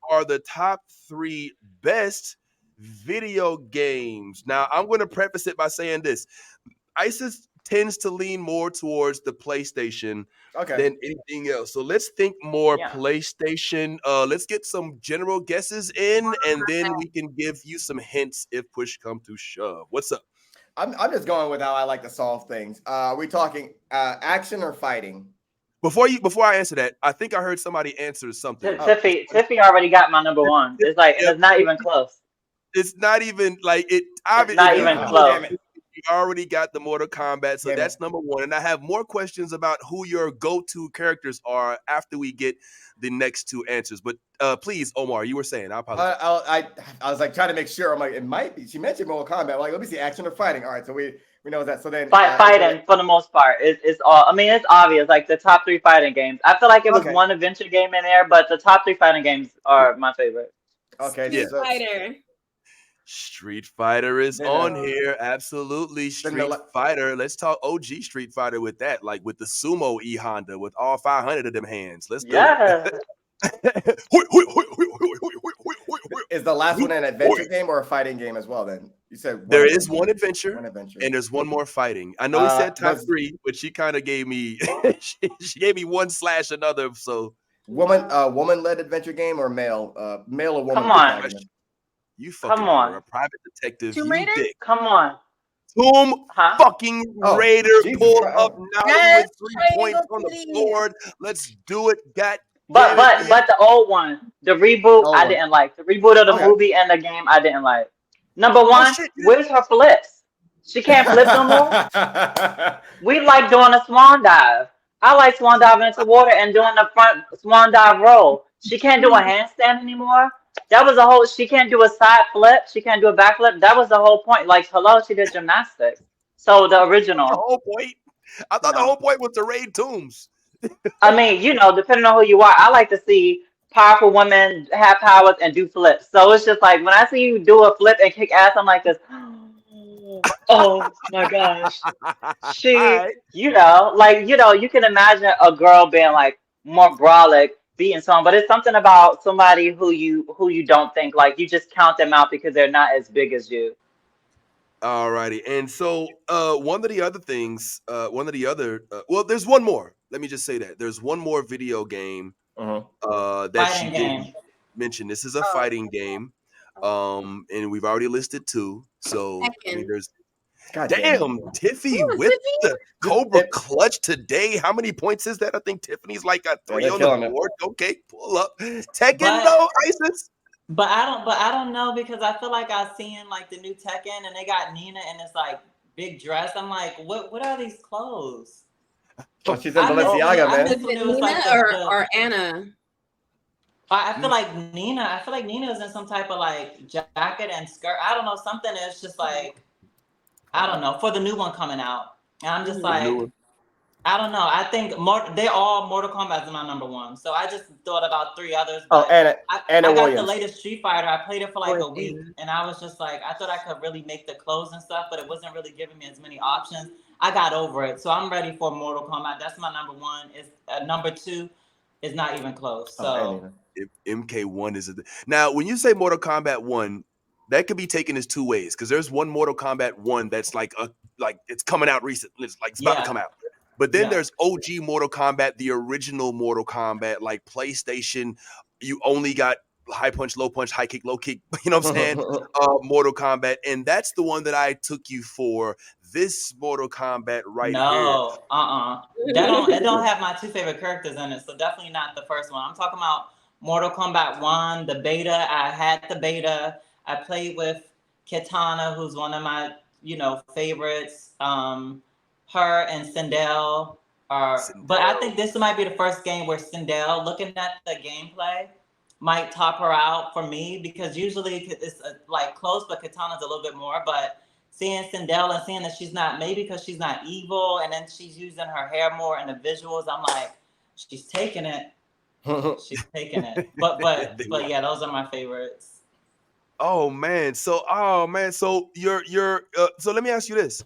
are the top 3 best video games? Now, I'm going to preface it by saying this. ISIS tends to lean more towards the PlayStation than anything else. So let's think more PlayStation. Let's get some general guesses in, and then we can give you some hints if push comes to shove. What's up? I'm just going with how I like to solve things. Are we talking action or fighting? Before I answer that, I think I heard somebody answer something. Tiffy already got my number one. It's like it's not even close. It's not even like it. It's not even close. You already got the Mortal Kombat, so that's number 1. And I have more questions about who your go-to characters are after we get the next 2 answers. But please, Omar, you were saying. I apologize. I was like trying to make sure. I'm like, it might be. She mentioned Mortal Kombat. I'm like, let me see, action or fighting. All right, so we know that. So then fighting for the most part. It's all. I mean, it's obvious. Like the top 3 fighting games. I feel like it was one adventure game in there, but the top 3 fighting games are my favorite. Okay, Street Fighter. Street Fighter is on here. Absolutely. Street Fighter. Let's talk OG Street Fighter with that. Like with the Sumo E Honda with all 500 of them hands. Let's do it. Is the last one an adventure game or a fighting game as well then? You said there is one adventure, One adventure. and there's one more fighting. I know he said top that's- 3, but she kind of gave me she gave me one / another. So woman-led adventure game or male or woman? Come on. protagonist? you fucking Come on. are a private detective. Tomb You Raider? dick. Come on. Tomb Huh? fucking Oh, Raider Jesus pull Christ. up now Yes, with 3 triangle, points on the please. board. Let's do it. God But damn it, but the old one, the reboot, Old I one. didn't like. The reboot of the Okay. movie and the game, I didn't like. Number one, shit, you where's her flips? She can't flip no more. We like doing a swan dive. I like swan diving into water and doing the front swan dive roll. She can't do a handstand anymore. That was the whole. She can't do a side flip. She can't do a back flip. That was the whole point. Like, hello, she did gymnastics. So the the original. whole point. I thought the No. whole point was to raid tombs. I mean, you know, depending on who you are, I like to see powerful women have powers and do flips. So it's just like when I see you do a flip and kick ass, I'm like this. Oh my gosh. She, Alright. you know, like, you know, you can imagine a girl being like more brolic, beating someone, but it's something about somebody who you don't think, like, you just count them out because they're not as big as you. Alrighty, and so one of the other things, well, there's one more. Let me just say that there's one more video game that Fighting she game. didn't mention. This is a fighting game, and we've already listed 2. So I mean, Tekken. there's God damn Tiffy Ooh, with Tiffy? the Cobra Clutch today. How many points is that? I think Tiffany's like got 3 they're on the killing it. board. Okay, pull up Tekken But- though, Isis. But I don't know because I feel like I seen like the new Tekken and they got Nina and it's like big dress. I'm like, what are these clothes? Oh, she's in I miss Balenciaga, when- I man. miss Is when it it was Nina like or Anna? I feel like Nina. I feel like Nina was in some type of like jacket and skirt. I don't know, something that's just like, I don't know, for the new one coming out. And I'm just new like, one. I don't know. I think they're all Mortal Kombat is my number 1. So I just thought about 3 others. Oh, But Anna I got Williams. the latest Street Fighter. I played it for like a Poor week, Anna. and I was just like, I thought I could really make the clothes and stuff, but it wasn't really giving me as many options. I got over it, so I'm ready for Mortal Kombat. That's my number 1. Is number 2 is not even close. So Oh, MK1 is now when you say Mortal Kombat 1, that could be taken as 2 ways because there's one Mortal Kombat 1 that's like it's coming out recently. It's like it's about to come out. But then there's OG Mortal Kombat, the original Mortal Kombat, like PlayStation. You only got high punch, low punch, high kick, low kick. You know what I'm saying? Mortal Kombat, and that's the one that I took you for. This Mortal Kombat right here. no, it don't have my 2 favorite characters in it, so definitely not the first one. I'm talking about Mortal Kombat 1, the beta. I had the beta. I played with Kitana, who's one of my favorites. Her and Sindel are, but I think this might be the first game where Sindel, looking at the gameplay, might top her out for me because usually it's like close, but Katana's a little bit more. But seeing Sindel and seeing that she's not, maybe because she's not evil, and then she's using her hair more in the visuals, I'm like, she's taking it. She's taking it. But yeah, those are my favorites. Oh man, so you're so let me ask you this.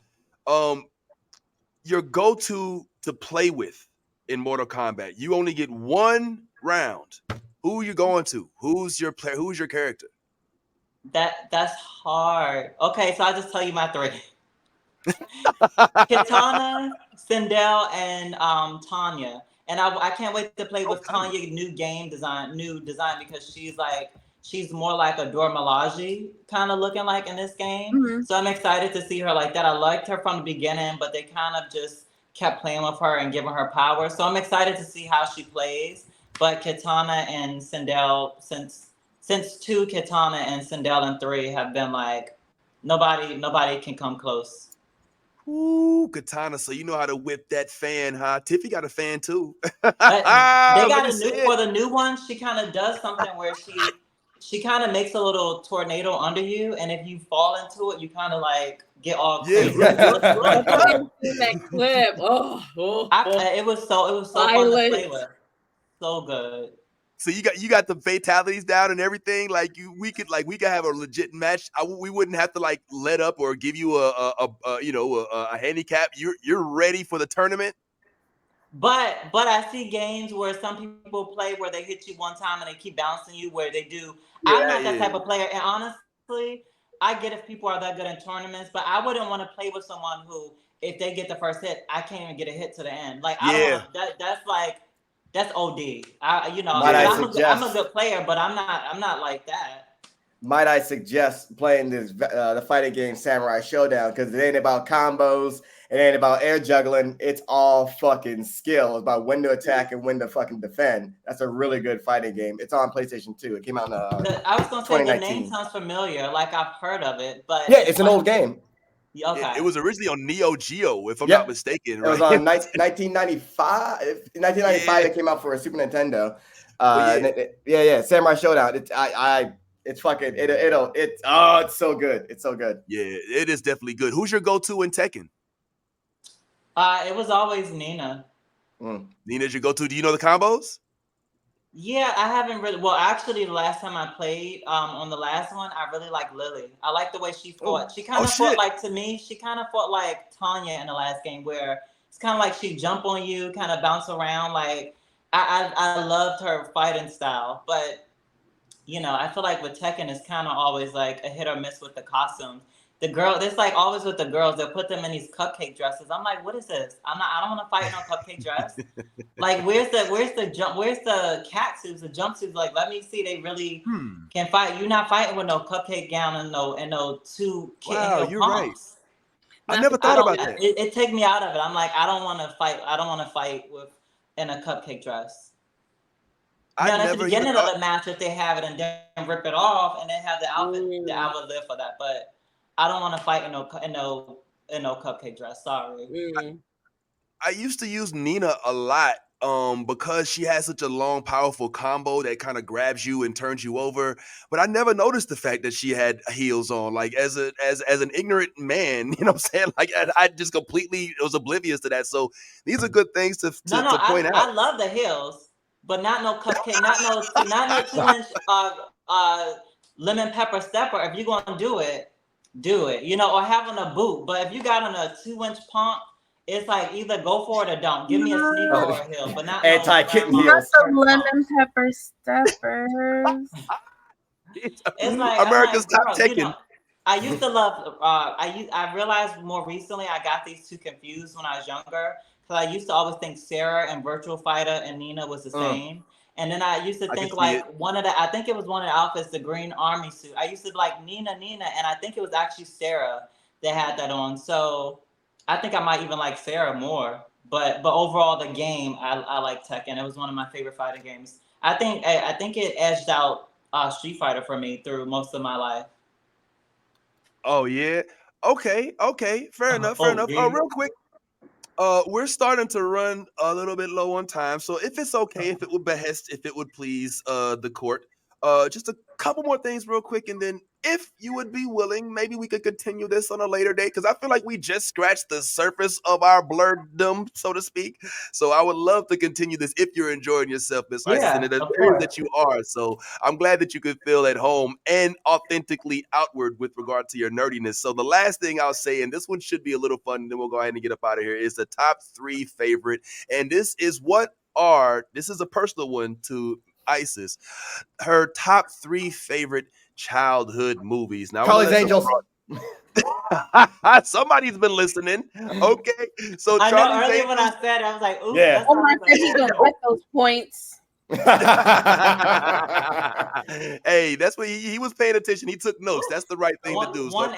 Your go-to to play with in Mortal Kombat, you only get 1 round. Who are you going to? Who's your player? Who's your character? That's hard. Okay, so I'll just tell you my 3. Kitana, Sindel, and Tanya. And I can't wait to play with Tanya new design because she's more like a Dora Milaje kind of looking like in this game. Mm-hmm. So I'm excited to see her like that. I liked her from the beginning, but they kind of just kept playing with her and giving her power. So I'm excited to see how she plays. But Kitana and Sindel, since 2, Kitana and Sindel and 3 have been like nobody can come close. Ooh, Katana, so you know how to whip that fan, huh? Tiffy got a fan too. They got Let me a see new it. for the new one. She kind of does something where she kind of makes a little tornado under you, and if you fall into it, you kind of like get all crazy. That clip. It was so fun to play with. So good. So you got the fatalities down and everything. Like we could have a legit match. We wouldn't have to like let up or give you a handicap. You're ready for the tournament. But I see games where some people play where they hit you one time and they keep bouncing you where they do. I'm not that type of player, and honestly, I get if people are that good in tournaments, but I wouldn't want to play with someone who, if they get the first hit, I can't even get a hit to the end. Like I don't want that's OD. I'm a good player, but I'm not like that. Might I suggest playing this the fighting game Samurai Showdown, because it ain't about combos, it ain't about air juggling, it's all fucking skill. It's about when to attack and when to fucking defend. That's a really good fighting game. It's on PlayStation 2. It came out in I was gonna say the name sounds familiar, like I've heard of it, but yeah, it's an old game. Okay. It was originally on Neo Geo, if I'm not mistaken. Right? It was on 1995. 1995, it came out for a Super Nintendo. Samurai Showdown. It's fucking it's so good. It's so good. Yeah, it is definitely good. Who's your go-to in Tekken? It was always Nina. Nina's your go-to. Do you know the combos? Yeah, I haven't really. Well, actually, the last time I played on the last one, I really liked Lily. I like the way she fought. She kind of fought like, to me, she kind of fought like Tanya in the last game, where it's kind of like she jump on you, kind of bounce around. Like I loved her fighting style, but you know, I feel like with Tekken, it's kind of always like a hit or miss with the costumes. The girl, it's like always with the girls, they'll put them in these cupcake dresses. I'm like, what is this? I don't want to fight in no cupcake dress. Like, where's the cat suits, the jumpsuits? Like, let me see, they really can fight. You're not fighting with no cupcake gown and no two you're pumps. Right. I never thought about that. It take me out of it. I'm like, I don't want to fight. I don't want to fight in a cupcake dress. At the beginning of the match, if they have it and then rip it off and then have the outfit, I would live for that. But I don't want to fight in no cupcake dress. Sorry. I used to use Nina a lot because she has such a long, powerful combo that kind of grabs you and turns you over. But I never noticed the fact that she had heels on. Like as an ignorant man, you know what I'm saying? Like I just completely was oblivious to that. So these are good things to point out. I love the heels, but not no cupcake, not no 2-inch lemon pepper stepper. If you're gonna do it, you know, or having a boot. But if you got on a 2-inch pump, it's like either go for it or don't. Give me a sneaker or a heel, but not anti-kitten heels. Not some lemon pepper steppers. It's like America's like, top Tekken. You know, I used to love. I realized more recently I got these two confused when I was younger, because I used to always think Sarah and Virtual Fighter and Nina was the same. And then I used to think like I think it was one of the outfits, the green army suit. I used to like Nina, and I think it was actually Sarah that had that on. So I think I might even like Sarah more. But overall, the game, I like Tekken. It was one of my favorite fighting games. I think it edged out Street Fighter for me through most of my life. Oh yeah. Okay. Fair enough. Real quick. We're starting to run a little bit low on time, so if it's okay, if it would please the court, just a couple more things real quick, and then if you would be willing, maybe we could continue this on a later date, because I feel like we just scratched the surface of our blurredom, so to speak. So I would love to continue this if you're enjoying yourself, Miss Isis, and it appears that you are. So I'm glad that you could feel at home and authentically outward with regard to your nerdiness. So the last thing I'll say, and this one should be a little fun, and then we'll go ahead and get up out of here, is the top 3 favorite. And this is a personal one to Isis, her top 3 favorite childhood movies. Now, Charlie's Angels. Somebody's been listening. Okay, so I Charlie's know earlier Angels, when I said it, I was like, "Ooh, yeah." That's Oh my God, he gonna get those points. Hey, that's what he was paying attention. He took notes. That's the right thing to do. One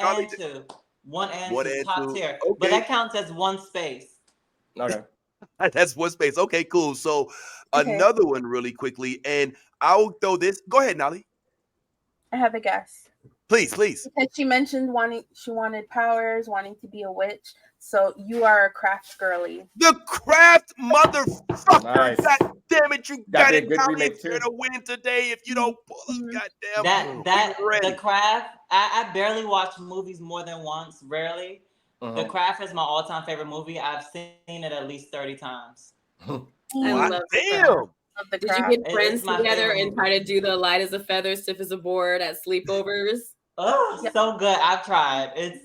and two, top tier. Okay. But that counts as one space. Okay. That's one space. Okay, cool. So another one really quickly, and I'll throw this. Go ahead, Nolly. I have a guess. Please. Because she mentioned she wanted powers, wanting to be a witch. So you are a craft girly. The Craft motherfucker. Nice. God damn it, you got That'd it. be a good Nolly, remake, if you're too. to win today, if you don't pull us, goddamn. The Craft. I barely watch movies more than once. Rarely. The Craft is my all-time favorite movie. I've seen it at least 30 times. I love Damn. Did you get friends together and try to do the light as a feather, stiff as a board at sleepovers? Oh, so good. I've tried. It's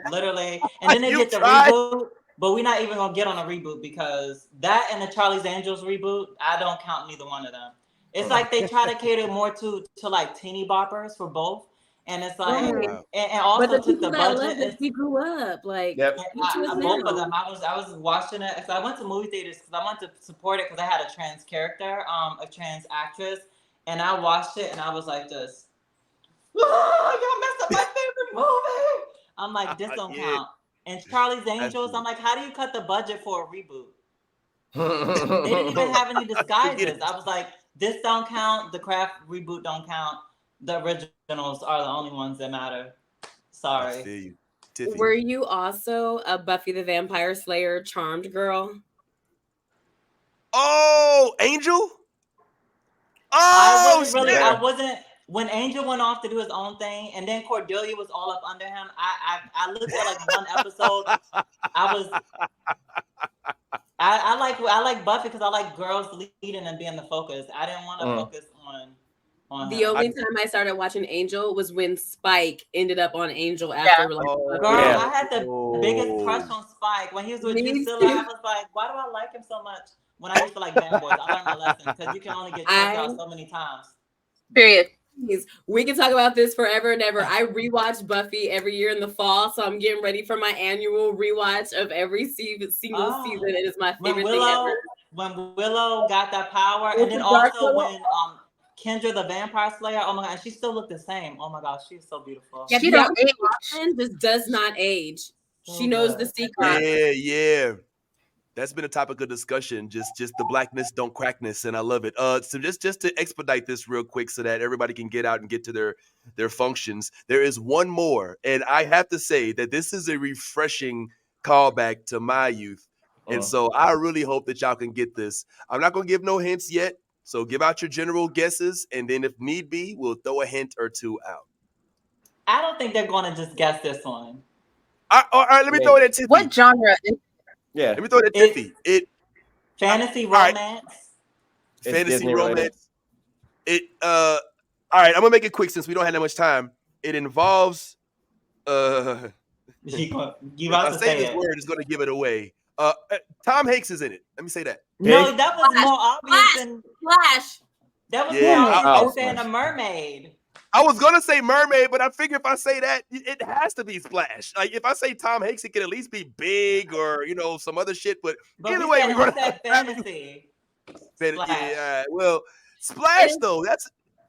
literally, and then they get the reboot, but we're not even gonna get on a reboot because that and the Charlie's Angels reboot, I don't count neither one of them. It's like they try to cater more to like teeny boppers for both, And it's like, Right. and But also the took people the that love budget. it, we grew up like Yep. Both of them. I was watching it. So I went to movie theaters because I wanted to support it because I had a trans character, a trans actress, and I watched it and I was like this. Y'all messed up my favorite movie. I'm like, this don't count. And Charlie's Angels, I'm like, how do you cut the budget for a reboot? They didn't even have any disguises. I was like, this don't count. The Craft reboot don't count. The originals are the only ones that matter. Sorry. Were you also a Buffy the Vampire Slayer charmed girl? Oh, Angel? I wasn't. When Angel went off to do his own thing, and then Cordelia was all up under him. I looked at like one episode. I like Buffy because I like girls leading and being the focus. I didn't want to focus on the him. only time I started watching Angel was when Spike ended up on Angel after like I had the biggest crush on Spike when he was with Drusilla. I was like, why do I like him so much? When I used to like Bad Boys, I learned my lesson because you can only get checked out so many times. Period. We can talk about this forever and ever. I rewatch Buffy every year in the fall, so I'm getting ready for my annual rewatch of every single season. It is my favorite thing ever. When Willow got that power, and then also when Kendra the Vampire Slayer, oh my god, she still looked the same. Oh my gosh, she's so beautiful. Yeah, she don't age. Just does not age. She knows the secret. Yeah. That's been a topic of discussion. Just the blackness don't crackness, and I love it. So just to expedite this real quick, so that everybody can get out and get to their functions. There is one more, and I have to say that this is a refreshing callback to my youth, and so I really hope that y'all can get this. I'm not gonna give no hints yet, so give out your general guesses, and then if need be, we'll throw a hint or two out. I don't think they're gonna just guess this one. All right, let me throw it at Tiffy. What genre is Yeah. Let me throw it at Tiffy. Fantasy romance. Fantasy romance. All right, I'm gonna make it quick since we don't have that much time. It involves you about to say this word is gonna give it away. Tom Hanks is in it. Let me say that. No, that was more obvious than Flash. That was more obvious than a mermaid. I was gonna say mermaid, but I figure if I say that, it has to be Splash. Like if I say Tom Hanks, it can at least be big or some other shit. But either way, we're gonna fantasy. Yeah, well, Splash though.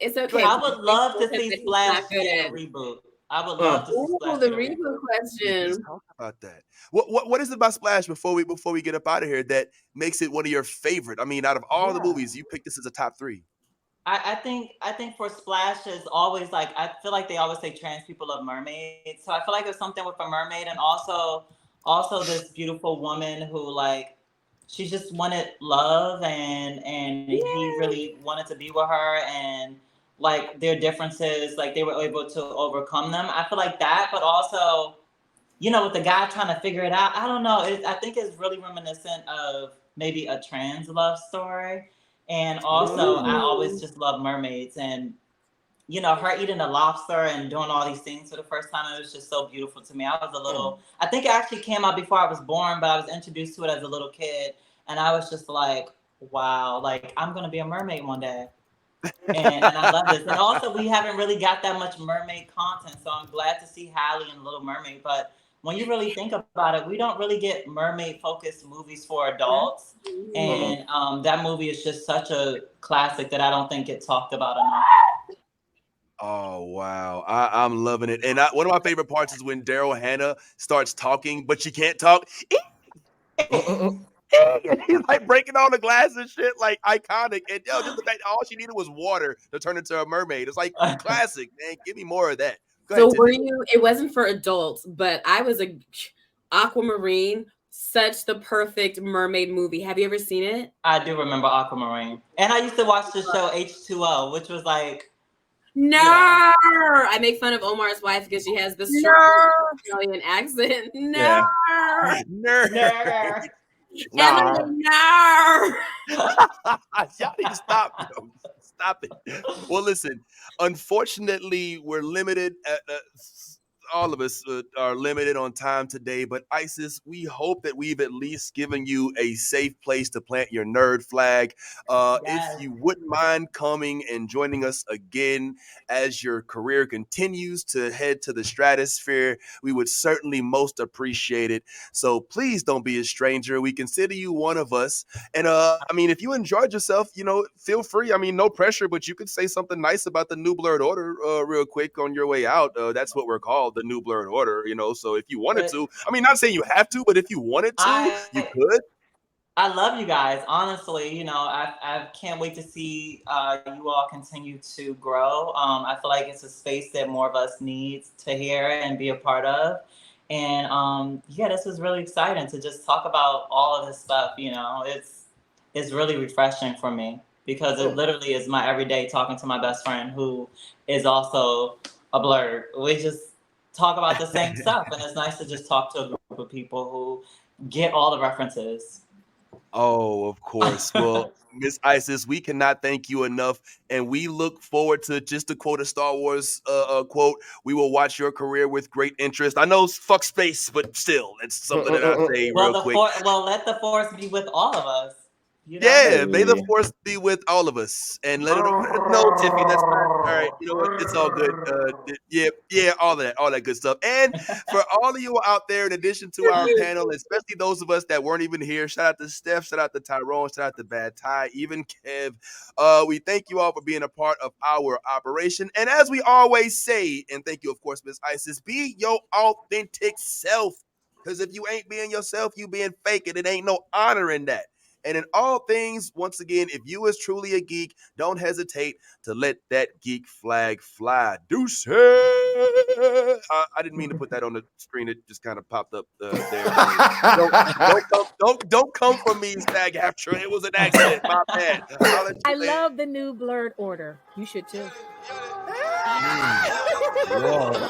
It's okay. I would love to see Splash get a reboot. I would love to see Splash. The reboot question. Let's talk about that. What is it about Splash before we get up out of here that makes it one of your favorite? I mean, out of all the movies, you picked this as a top 3. I think for Splash is always like, I feel like they always say trans people love mermaids. So I feel like there's something with a mermaid, and also this beautiful woman who like, she just wanted love and he really wanted to be with her, and like their differences, like they were able to overcome them. I feel like that, but also, with the guy trying to figure it out. I don't know. I think it's really reminiscent of maybe a trans love story. And also, I always just love mermaids, and her eating a lobster and doing all these things for the first time. It was just so beautiful to me. I was a little. I think it actually came out before I was born, but I was introduced to it as a little kid, and I was just like, "Wow! Like I'm gonna be a mermaid one day." And I love this. And also, we haven't really got that much mermaid content, so I'm glad to see Halle in Little Mermaid. But when you really think about it, we don't really get mermaid-focused movies for adults. And that movie is just such a classic that I don't think it talked about enough. Oh, wow. I'm loving it. And one of my favorite parts is when Daryl Hannah starts talking, but she can't talk. And he's like breaking all the glass and shit, like iconic. And just the fact all she needed was water to turn into a mermaid. It's like classic, man. Give me more of that. So were you? It wasn't for adults, but I was Aquamarine. Such the perfect mermaid movie. Have you ever seen it? I do remember Aquamarine, and I used to watch the show H2O, which was like. No, I make fun of Omar's wife because she has the strong Australian accent. No, nerd. No. Y'all need to stop. Stop it. Well, listen. Unfortunately, we're limited. all of us are limited on time today, but Isis, we hope that we've at least given you a safe place to plant your nerd flag. If you wouldn't mind coming and joining us again as your career continues to head to the stratosphere, we would certainly most appreciate it. So please don't be a stranger. We consider you one of us. And I mean, if you enjoyed yourself, feel free. I mean, no pressure, but you could say something nice about the New Blurred Order real quick on your way out. That's what we're called, the New Blurred Order, So if you wanted to, I mean, not saying you have to, but if you wanted to, you could. I love you guys. Honestly, I can't wait to see you all continue to grow. I feel like it's a space that more of us need to hear and be a part of. And this was really exciting to just talk about all of this stuff. It's really refreshing for me because it literally is my everyday talking to my best friend who is also a blurred. We just talk about the same stuff, and it's nice to just talk to a group of people who get all the references. Oh, of course. Well, Miss Isis, we cannot thank you enough, and we look forward to, just to quote a Star Wars quote, we will watch your career with great interest. I know fuck space, but still, it's something that I say real quick. Let the Force be with all of us. Yeah, may the Force be with all of us, and let it know, Tiffy. That's fine. All right, you know what? It's all good. Yeah, all that good stuff. And for all of you out there, in addition to our panel, especially those of us that weren't even here, shout out to Steph, shout out to Tyrone, shout out to Bad Ty, even Kev. We thank you all for being a part of our operation. And as we always say, and thank you, of course, Miss Isis, be your authentic self. Because if you ain't being yourself, you being fake, and it ain't no honor in that. And in all things, once again, if you is truly a geek, don't hesitate to let that geek flag fly. Deuce. I didn't mean to put that on the screen. It just kind of popped up there. Don't come for me, Stag After. It was an accident. My bad. I love the New Blurred Order. You should too. Whoa.